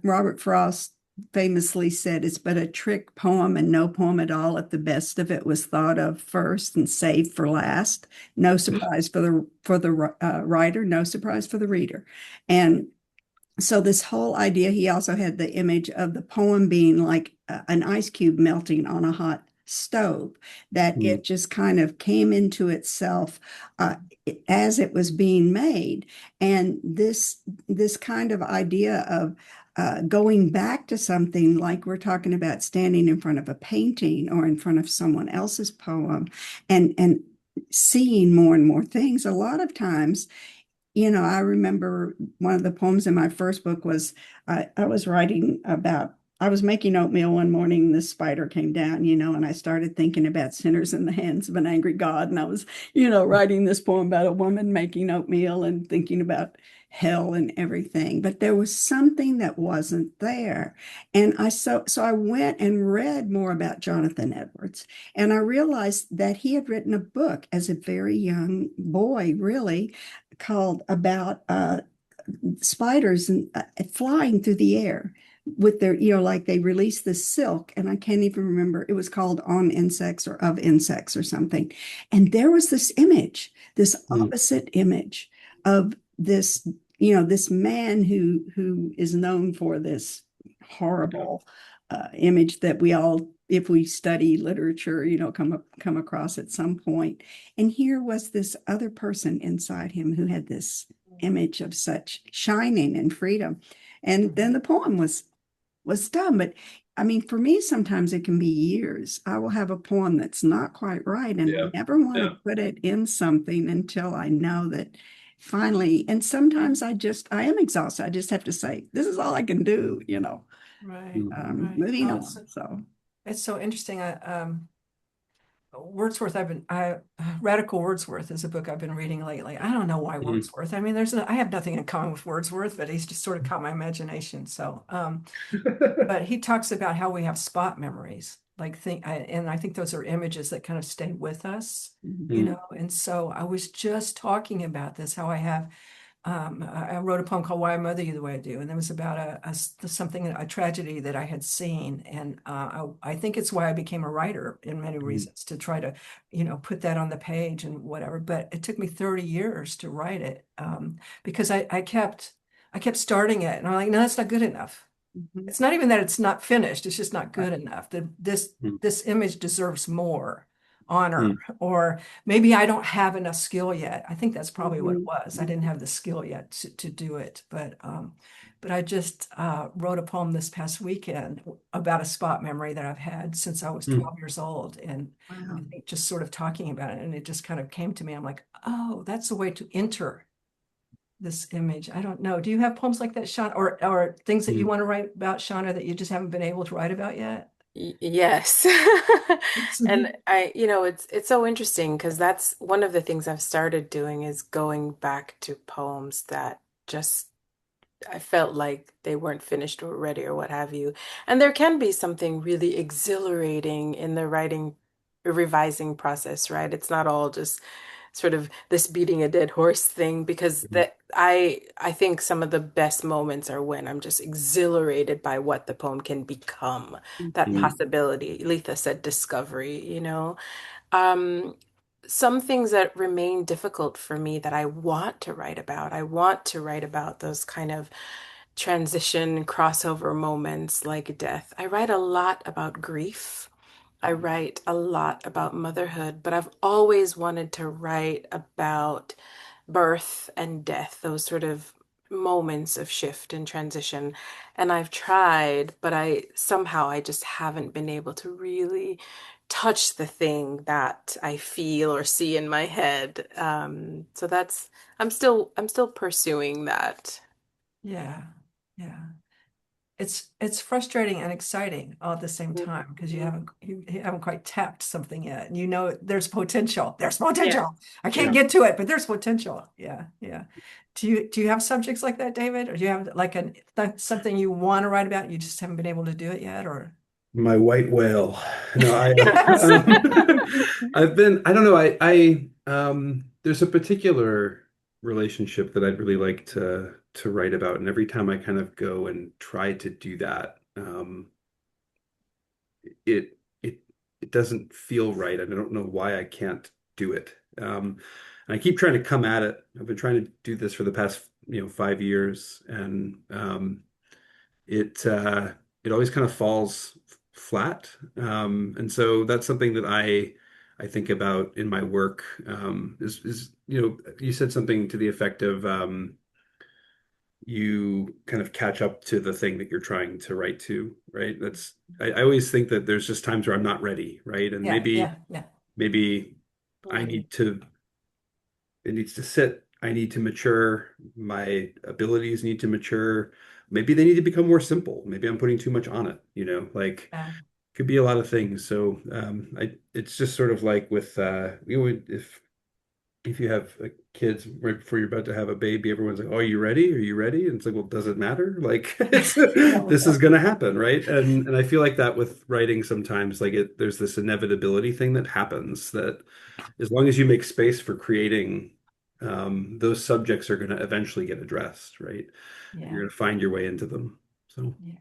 Robert Frost famously said, it's but a trick poem and no poem at all if the best of it was thought of first and saved for last. No surprise for the writer, no surprise for the reader. And so this whole idea, he also had the image of the poem being like an ice cube melting on a hot stove, that it just kind of came into itself as it was being made. And this kind of idea of going back to something, like we're talking about standing in front of a painting or in front of someone else's poem and seeing more and more things. A lot of times, I remember one of the poems in my first book was I was writing about I was making oatmeal one morning, and this spider came down, and I started thinking about sinners in the hands of an angry God. And I was, writing this poem about a woman making oatmeal and thinking about hell and everything. But there was something that wasn't there. And so I went and read more about Jonathan Edwards. And I realized that he had written a book as a very young boy, really, called about spiders and flying through the air with their, like they release the silk, and I can't even remember, it was called On Insects or Of Insects or something. And there was this image, this opposite image of this, this man who is known for this horrible image that we all, if we study literature, come across at some point. And here was this other person inside him who had this image of such shining and freedom. And then the poem was done. But I mean, for me, sometimes it can be years. I will have a poem that's not quite right, and I never want to put it in something until I know that finally, and sometimes I am exhausted. I just have to say, this is all I can do, Right. Right. moving Oh, on. So it's so interesting. Wordsworth, Radical Wordsworth is a book I've been reading lately. I don't know why Wordsworth. I mean, I have nothing in common with Wordsworth, but he's just sort of caught my imagination. So, but he talks about how we have spot memories, and I think those are images that kind of stay with us, And so I was just talking about this, how I wrote a poem called "Why I Mother You the Way I Do," and it was about a tragedy that I had seen, and I think it's why I became a writer in many reasons, to try to, put that on the page and whatever. But it took me 30 years to write it, because I kept starting it, and I'm like, no, that's not good enough. It's not even that it's not finished; it's just not good enough. This image deserves more honor, or maybe I don't have enough skill yet. I think that's probably what it was. I didn't have the skill yet to do it, but I just wrote a poem this past weekend about a spot memory that I've had since I was 12 years old, and I think just sort of talking about it, and it just kind of came to me. I'm like, oh, that's a way to enter this image. I don't know. Do you have poems like that, Shauna, or things that you want to write about, Shauna, that you just haven't been able to write about yet? Yes. And it's so interesting because that's one of the things I've started doing is going back to poems that just I felt like they weren't finished or ready or what have you. And there can be something really exhilarating in the writing, revising process, right? It's not all just sort of this beating a dead horse thing because that I think some of the best moments are when I'm just exhilarated by what the poem can become, that possibility. Leitha said discovery. Um, some things that remain difficult for me that I want to write about. I want to write about those kind of transition crossover moments like death. I write a lot about grief. I write a lot about motherhood, but I've always wanted to write about birth and death, those sort of moments of shift and transition. And I've tried, but I just haven't been able to really touch the thing that I feel or see in my head. So I'm still pursuing that. Yeah, yeah. It's frustrating and exciting all at the same time because you haven't quite tapped something yet. And there's potential. There's Yeah. potential. I can't get to it, but there's potential. Yeah, yeah. Do you have subjects like that, David? Or do you have like something you want to write about, you just haven't been able to do it yet? Or My white whale. No, yes. I don't know, there's a particular relationship that I'd really like to write about. And every time I kind of go and try to do that, it, it, it doesn't feel right. And I don't know why I can't do it. And I keep trying to come at it. I've been trying to do this for the past, 5 years, and it it always kind of falls flat. And so that's something that I think about in my work. Is you said something to the effect of you kind of catch up to the thing that you're trying to write to, right? I always think that there's just times where I'm not ready, right? And Yeah, yeah, yeah. maybe I Mm. need to it needs to sit. I need to mature. My abilities need to mature. maybe they need to become more simple. Maybe I'm putting too much on it, like Yeah. could be a lot of things. So it's just sort of like with if you have kids right before you're about to have a baby, everyone's like, "Oh, are you ready? Are you ready?" And it's like, well, does it matter? Like, this is going to happen, right? And I feel like that with writing sometimes, like there's this inevitability thing that happens that as long as you make space for creating, those subjects are going to eventually get addressed, right? You're Yeah. going to find your way into them. So, Yeah.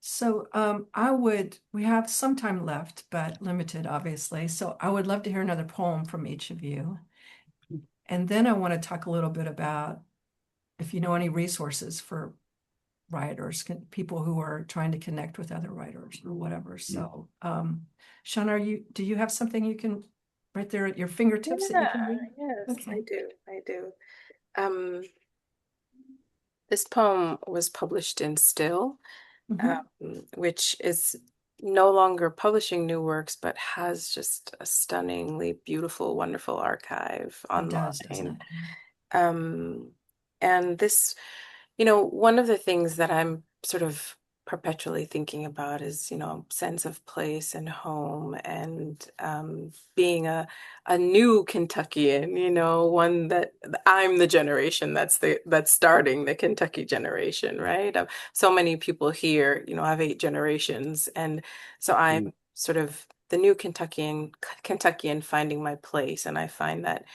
So we have some time left, but limited, obviously. So I would love to hear another poem from each of you. And then I want to talk a little bit about if you know any resources for writers, people who are trying to connect with other writers or whatever. So, Shauna, do you have something you can right there at your fingertips that you can read? Yes, Okay. I do. Um, this poem was published in Still, Mhm. which is no longer publishing new works, but has just a stunningly beautiful, wonderful archive It does, doesn't online. it? Yeah. Um, and this, one of the things that I'm sort of perpetually thinking about is, sense of place and home and being a new Kentuckian, one that I'm the generation that's starting the Kentucky generation, right? So many people here, have 8 generations. And so I'm sort of the new Kentuckian finding my place. And I find that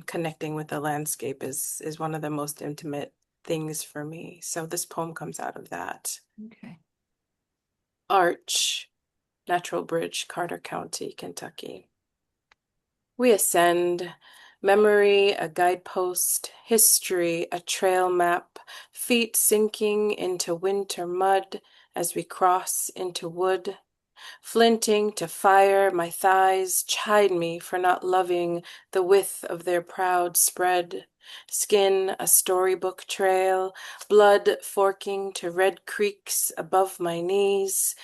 connecting with the landscape is one of the most intimate things for me. So this poem comes out of that. Okay. Arch, Natural Bridge, Carter County, Kentucky. We ascend, memory a guidepost, history a trail map, feet sinking into winter mud as we cross into wood. Flinting to fire, my thighs chide me for not loving the width of their proud spread. Skin a storybook trail, blood forking to red creeks above my knees.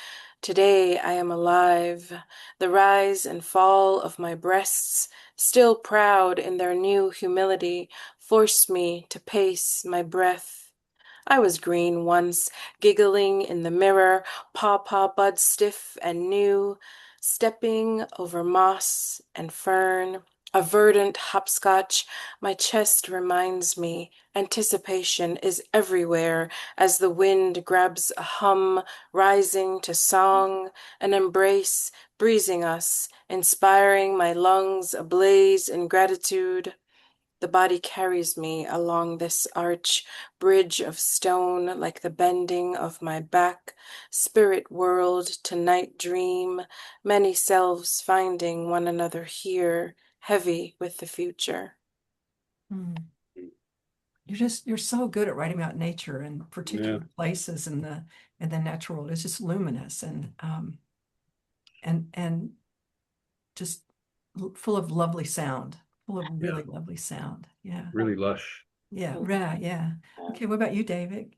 Today I am alive, the rise and fall of my breasts, still proud in their new humility, force me to pace my breath. I was green once, giggling in the mirror, pawpaw bud stiff and new, stepping over moss and fern. A verdant hopscotch, my chest reminds me, anticipation is everywhere as the wind grabs a hum, rising to song, an embrace, breezing us, inspiring my lungs ablaze in gratitude. The body carries me along this arch, bridge of stone like the bending of my back, spirit world to night dream, many selves finding one another here, heavy with the future. Mm. You're so good at writing about nature and yeah, particular places and the natural world. It's just luminous and just full of lovely sound, full of yeah, really lovely sound. Yeah. really lush. Yeah. Right. Yeah. Okay. What about you, David?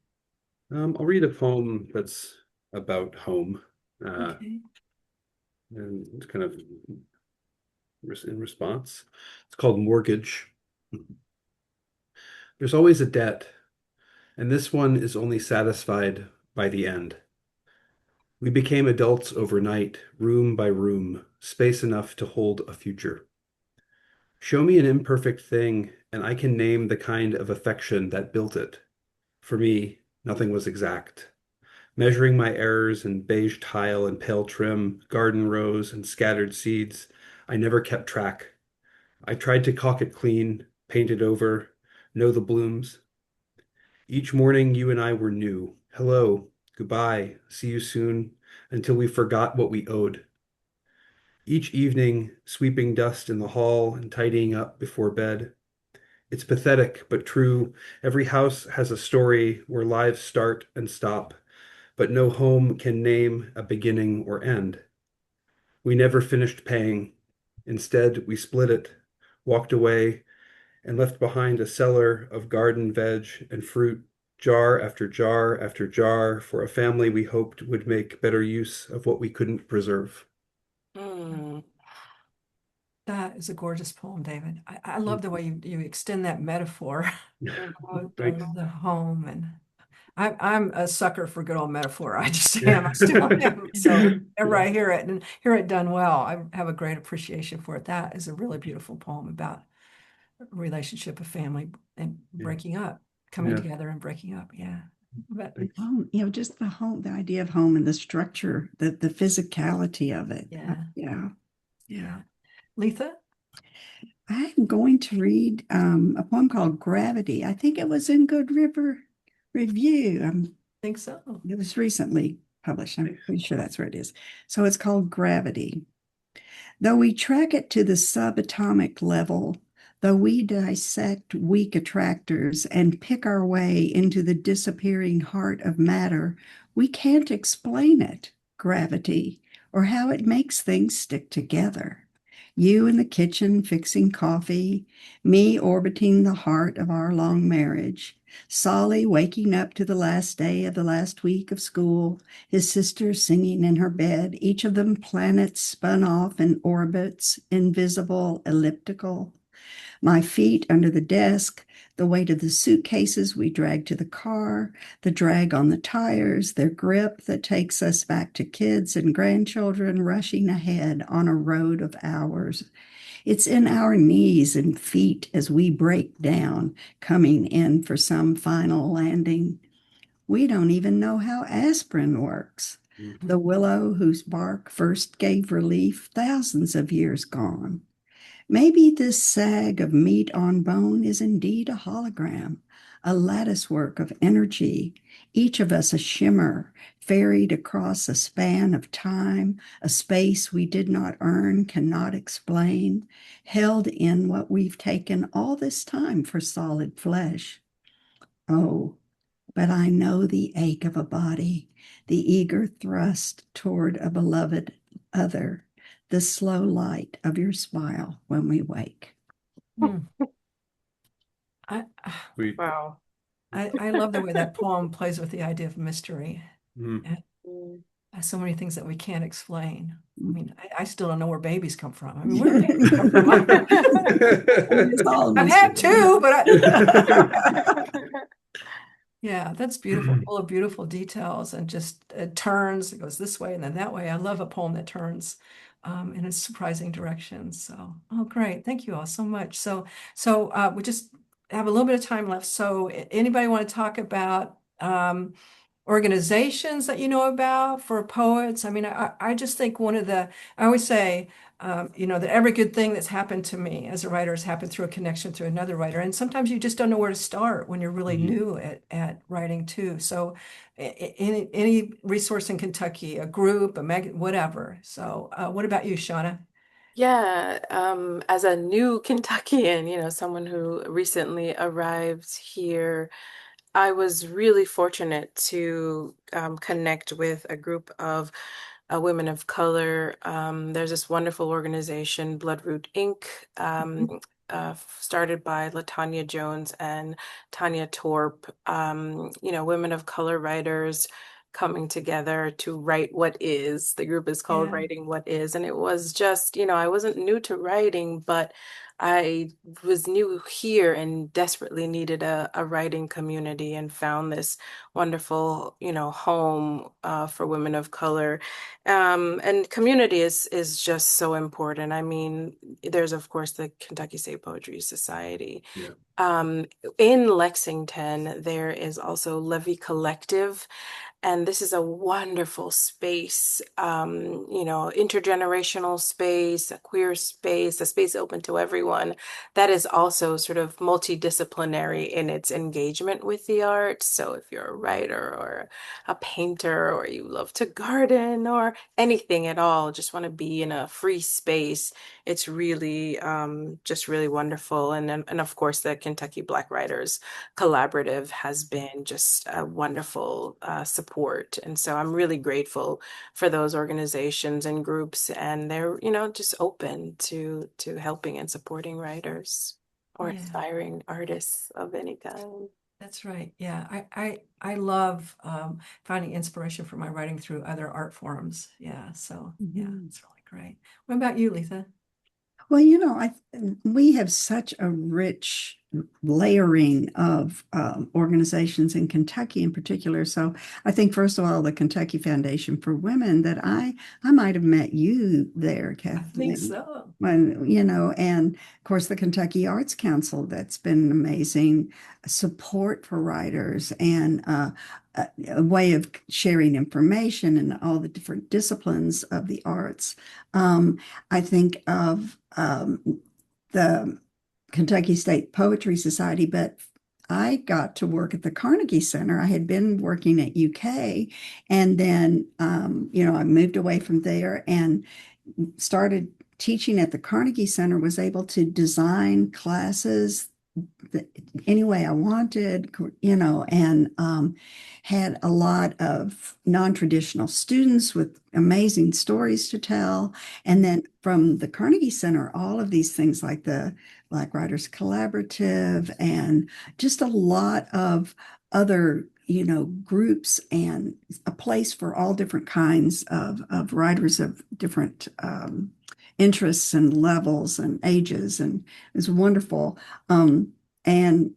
I'll read a poem that's about home, uh, Okay. and it's kind of in response. It's called Mortgage. There's always a debt, and this one is only satisfied by the end. We became adults overnight, room by room, space enough to hold a future. Show me an imperfect thing, and I can name the kind of affection that built it. For me, nothing was exact. Measuring my errors in beige tile and pale trim, garden rows and scattered seeds, I never kept track. I tried to caulk it clean, paint it over, know the blooms. Each morning you and I were new. Hello, goodbye, see you soon, until we forgot what we owed. Each evening, sweeping dust in the hall and tidying up before bed. It's pathetic, but true. Every house has a story where lives start and stop, but no home can name a beginning or end. We never finished paying. Instead, we split it, walked away, and left behind a cellar of garden veg and fruit, jar after jar after jar, for a family we hoped would make better use of what we couldn't preserve. Mm. That is a gorgeous poem, David. I love the way you extend that metaphor Mhm. of Thanks. the home. And I'm a sucker for good old metaphor. I just am. I still am. So whenever I hear it and hear it done well, I have a great appreciation for it. That is a really beautiful poem about a relationship, of family, and breaking up, coming Yeah. together and breaking up. Yeah. But Home, just the home, the idea of home and the structure, the physicality of it. yeah. Yeah. Leatha? I'm going to read a poem called Gravity. I think it was in Good River Review. Think so. It was recently published. I'm pretty sure that's where it is. So it's called Gravity. Though we track it to the subatomic level, though we dissect weak attractors and pick our way into the disappearing heart of matter, we can't explain it, gravity, or how it makes things stick together. You in the kitchen fixing coffee, me orbiting the heart of our long marriage, Solly waking up to the last day of the last week of school, his sister singing in her bed, each of them planets spun off in orbits, invisible, elliptical. My feet under the desk, the weight of the suitcases we drag to the car, the drag on the tires, their grip that takes us back to kids and grandchildren rushing ahead on a road of hours. It's in our knees and feet as we break down, coming in for some final landing. We don't even know how aspirin works. The willow whose bark first gave relief thousands of years gone. Maybe this sag of meat on bone is indeed a hologram, a lattice work of energy, each of us a shimmer, ferried across a span of time, a space we did not earn, cannot explain, held in what we've taken all this time for solid flesh. Oh, but I know the ache of a body, the eager thrust toward a beloved other, the slow light of your smile when we wake. Hmm. I, Wow. I love the way that poem plays with the idea of mystery. Mm. And so many things that we can't explain. I mean, I still don't know where babies come from. I mean, where do babies come from? I've had two, but yeah, that's beautiful, full of beautiful details and just it turns, it goes this way and then that way. I love a poem that turns in a surprising direction. So, oh, great. Thank you all so much. So we just have a little bit of time left. So anybody want to talk about organizations that you know about for poets? I mean, I just think I always say, that every good thing that's happened to me as a writer has happened through a connection through another writer. And sometimes you just don't know where to start when you're really new at writing too. So any resource in Kentucky, a group, a mag, whatever. So what about you, Shauna? Yeah, as a new Kentuckian, someone who recently arrived here, I was really fortunate to connect with a group of women of color. There's this wonderful organization, Bloodroot Inc., started by LaTanya Jones and Tanya Torp. Women of color writers coming together to write what is. The group is called Yeah. Writing What Is. And it was just, I wasn't new to writing, but I was new here and desperately needed a writing community and found this wonderful, home for women of color. And community is just so important. I mean, there's of course the Kentucky State Poetry Society. Yeah. In Lexington, there is also Levy Collective. And this is a wonderful space, intergenerational space, a queer space, a space open to everyone that is also sort of multidisciplinary in its engagement with the arts. So if you're a writer or a painter or you love to garden or anything at all, just want to be in a free space, it's really just really wonderful. And of course, the Kentucky Black Writers Collaborative has been just a wonderful support. And so I'm really grateful for those organizations and groups, and they're, just open to helping and supporting writers or Yeah. inspiring artists of any kind. That's right. Yeah. I love finding inspiration for my writing through other art forms. Yeah. So yeah, it's really great. What about you, Leatha? Well, we have such a rich layering of organizations in Kentucky in particular. So I think, first of all, the Kentucky Foundation for Women, that I might have met you there, I think Kathleen. so. When, and of course the Kentucky Arts Council, that's been an amazing support for writers, and a way of sharing information and all the different disciplines of the arts. I think of the Kentucky State Poetry Society, but I got to work at the Carnegie Center. I had been working at UK, and then, I moved away from there and started teaching at the Carnegie Center, was able to design classes any way I wanted, and had a lot of non-traditional students with amazing stories to tell. And then from the Carnegie Center, all of these things like the Black Writers Collaborative, and just a lot of other groups, and a place for all different kinds of writers of different interests and levels and ages, and it's wonderful. And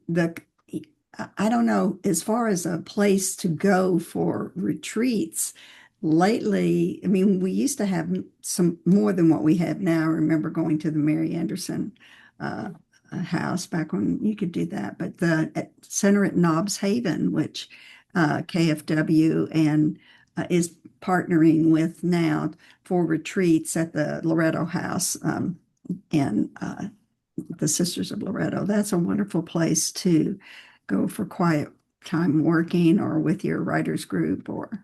I don't know, as far as a place to go for retreats, lately, I mean, we used to have some more than what we have now. I remember going to the Mary Anderson house back when you could do that, but the center at Nobbs Haven, which KFW and is partnering with now for retreats at the Loretto House, and the Sisters of Loretto. That's a wonderful place to go for quiet time working, or with your writers group, or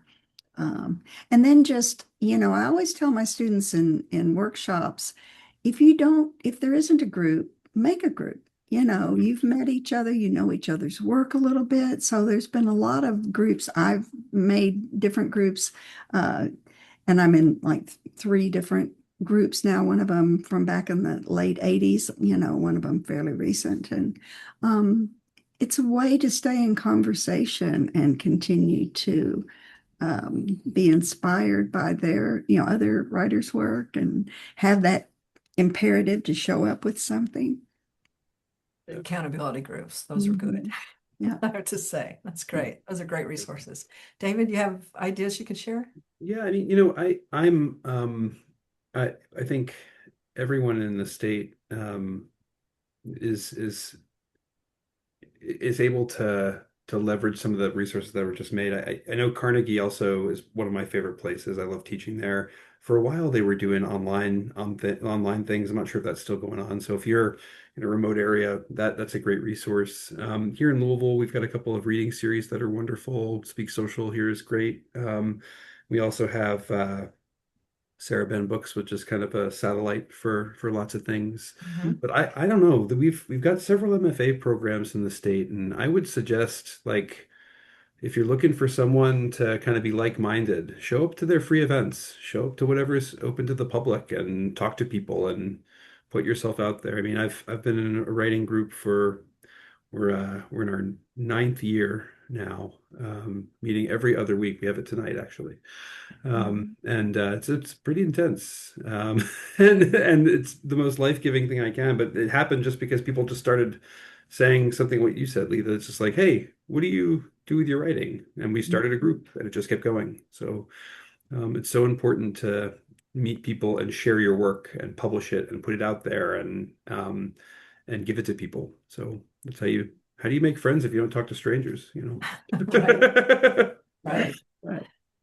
and then just, I always tell my students in workshops, if there isn't a group, make a group. You've met each other, you know each other's work a little bit. So there's been a lot of groups. I've made different groups, and I'm in like 3 different groups now. One of them from back in the late 80s, one of them fairly recent. And it's a way to stay in conversation and continue to be inspired by their, other writers' work, and have that imperative to show up with something. The accountability groups, those are good. Yeah. I have to say, that's great. Those are great resources. David, you have ideas you could share? Yeah, I mean, I think everyone in the state is able to leverage some of the resources that were just made. I know Carnegie also is one of my favorite places. I love teaching there. For a while, they were doing online things. I'm not sure if that's still going on. So if you're in a remote area, that's a great resource. Here in Louisville, we've got a couple of reading series that are wonderful. Speak Social here is great. We also have Sarah Ben Books, which is kind of a satellite for lots of things. But I don't know, we've got several MFA programs in the state, and I would suggest, like, if you're looking for someone to kind of be like-minded, show up to their free events, show up to whatever is open to the public, and talk to people and put yourself out there. I mean, I've been in a writing group we're in our 9th year now, meeting every other week. We have it tonight, actually. And it's pretty intense. And it's the most life-giving thing I can, but it happened just because people just started saying something what you said, Leatha. It's just like, hey, what do you do with your writing? And we started a group, and it just kept going. So it's so important to meet people and share your work and publish it and put it out there, and give it to people. So that's how you make friends if you don't talk to strangers, Right.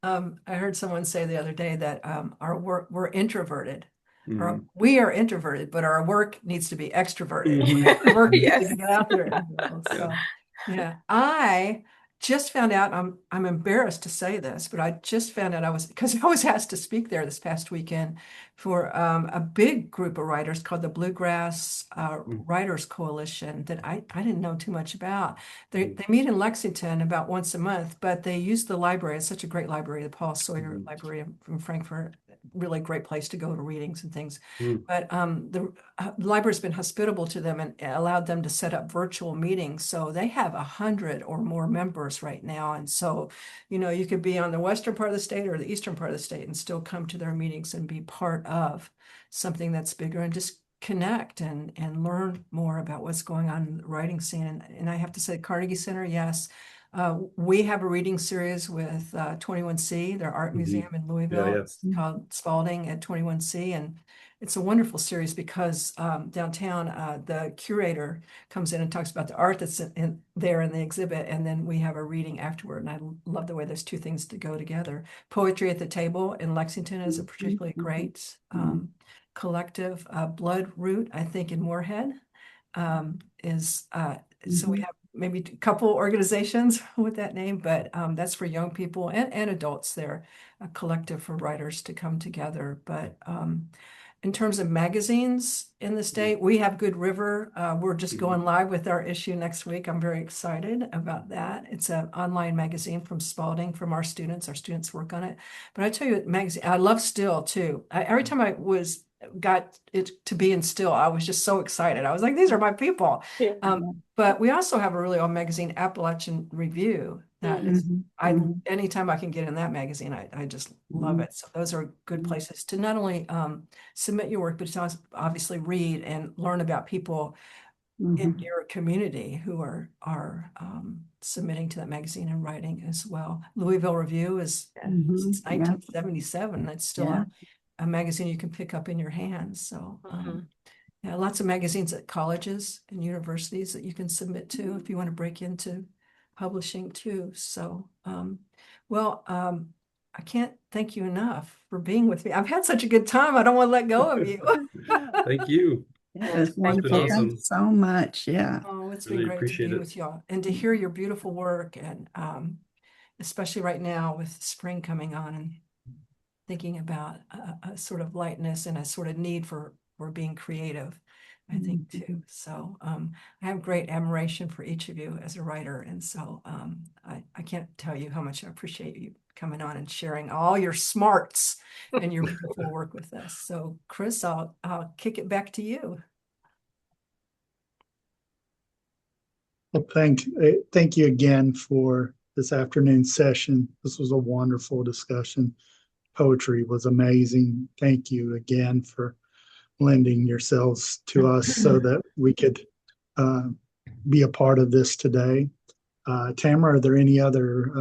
I heard someone say the other day that we're introverted. Or we are introverted, but our work needs to be extroverted. Our work needs to get out there. So, yeah, I just found out, I'm embarrassed to say this, but I just found out because I was asked to speak there this past weekend for a big group of writers called the Bluegrass Writers Coalition that I didn't know too much about. They meet in Lexington about once a month, but they use the library. It's such a great library, the Paul Sawyer Library from Frankfurt. Really great place to go to readings and things. But the library's been hospitable to them and allowed them to set up virtual meetings. So they have 100 or more members right now. And so, you could be on the western part of the state or the eastern part of the state and still come to their meetings and be part of something that's bigger, and just connect and learn more about what's going on in the writing scene. And I have to say, Carnegie Center, yes. We have a reading series with 21C, their art museum in Louisville. Yeah. It's called Spalding at 21C. And it's a wonderful series because downtown, the curator comes in and talks about the art that's there in the exhibit. And then we have a reading afterward. And I love the way those two things to go together. Poetry at the Table in Lexington is a particularly great collective. Blood Root, I think, in Moorhead is so we have maybe a couple organizations with that name, but that's for young people and adults. They're a collective for writers to come together. But in terms of magazines in the state, we have Good River. We're just going live with our issue next week. I'm very excited about that. It's an online magazine from Spalding, from our students. Our students work on it. But I tell you, magazine, I love Still too. Every time I got it to be in Still, I was just so excited. I was like, these are my people. But we also have a really old magazine, Appalachian Review. That is, anytime I can get in that magazine, I just love it. So those are good places to not only submit your work, but to obviously read and learn about people in your community who are submitting to that magazine and writing as well. Louisville Review is since 1977. It's still a magazine you can pick up in your hands. So yeah, lots of magazines at colleges and universities that you can submit to if you want to break into publishing too. So, I can't thank you enough for being with me. I've had such a good time. I don't want to let go of you. Thank you. It was It's been wonderful. awesome. Thanks so much. Yeah. Oh, it's Really been great to appreciate be it. with y'all and to hear your beautiful work, and especially right now with spring coming on and thinking about a sort of lightness and a sort of need for being creative, I think too. So I have great admiration for each of you as a writer. And so I can't tell you how much I appreciate you coming on and sharing all your smarts and your beautiful work with us. So Chris, I'll kick it back to you. Well, thank you again for this afternoon's session. This was a wonderful discussion. Poetry was amazing. Thank you again for lending yourselves to us so that we could be a part of this today. Tamara, are there any other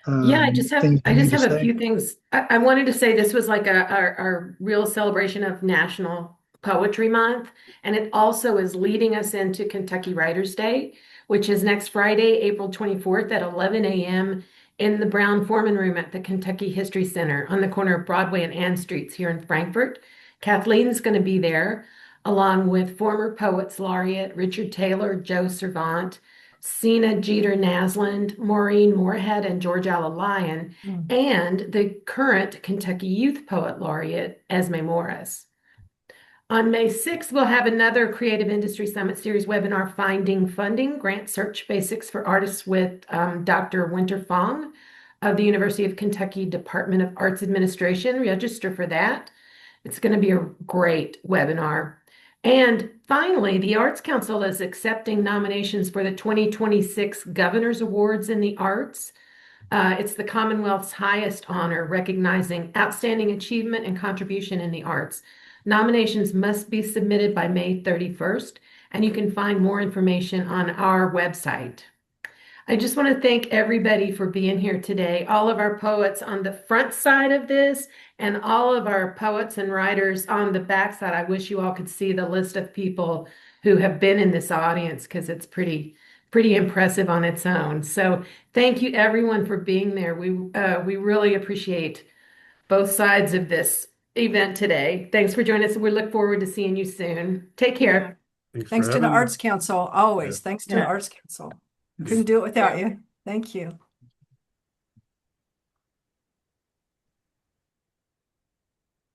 Yeah, I just things you need to have a say? few things. I wanted to say this was like our real celebration of National Poetry Month, and it also is leading us into Kentucky Writers' Day, which is next Friday, April 24th at 11 a.m. in the Brown Forman Room at the Kentucky History Center on the corner of Broadway and Ann Streets here in Frankfort. Kathleen's going to be there, along with former poets Laureate Richard Taylor, Joe Servant, Sina Jeter Nasland, Maureen Moorhead, and George Alla Lyon, and the current Kentucky Youth Poet Laureate, Esme Morris. On May 6th, we'll have another Creative Industry Summit Series webinar, Finding Funding, Grant Search Basics for Artists with Dr. Winter Fong of the University of Kentucky Department of Arts Administration. Register for that. It's going to be a great webinar. And finally, the Arts Council is accepting nominations for the 2026 Governor's Awards in the Arts. It's the Commonwealth's highest honor, recognizing outstanding achievement and contribution in the arts. Nominations must be submitted by May 31st, and you can find more information on our website. I just want to thank everybody for being here today, all of our poets on the front side of this, and all of our poets and writers on the back side. I wish you all could see the list of people who have been in this audience, because it's pretty impressive on its own. So thank you everyone for being there. We really appreciate both sides of this event today. Thanks for joining us. We look forward to seeing you soon. Take care. Thanks to the Arts Council, always. Yeah. Thanks to the Arts Council. Couldn't do it without you. Thank you.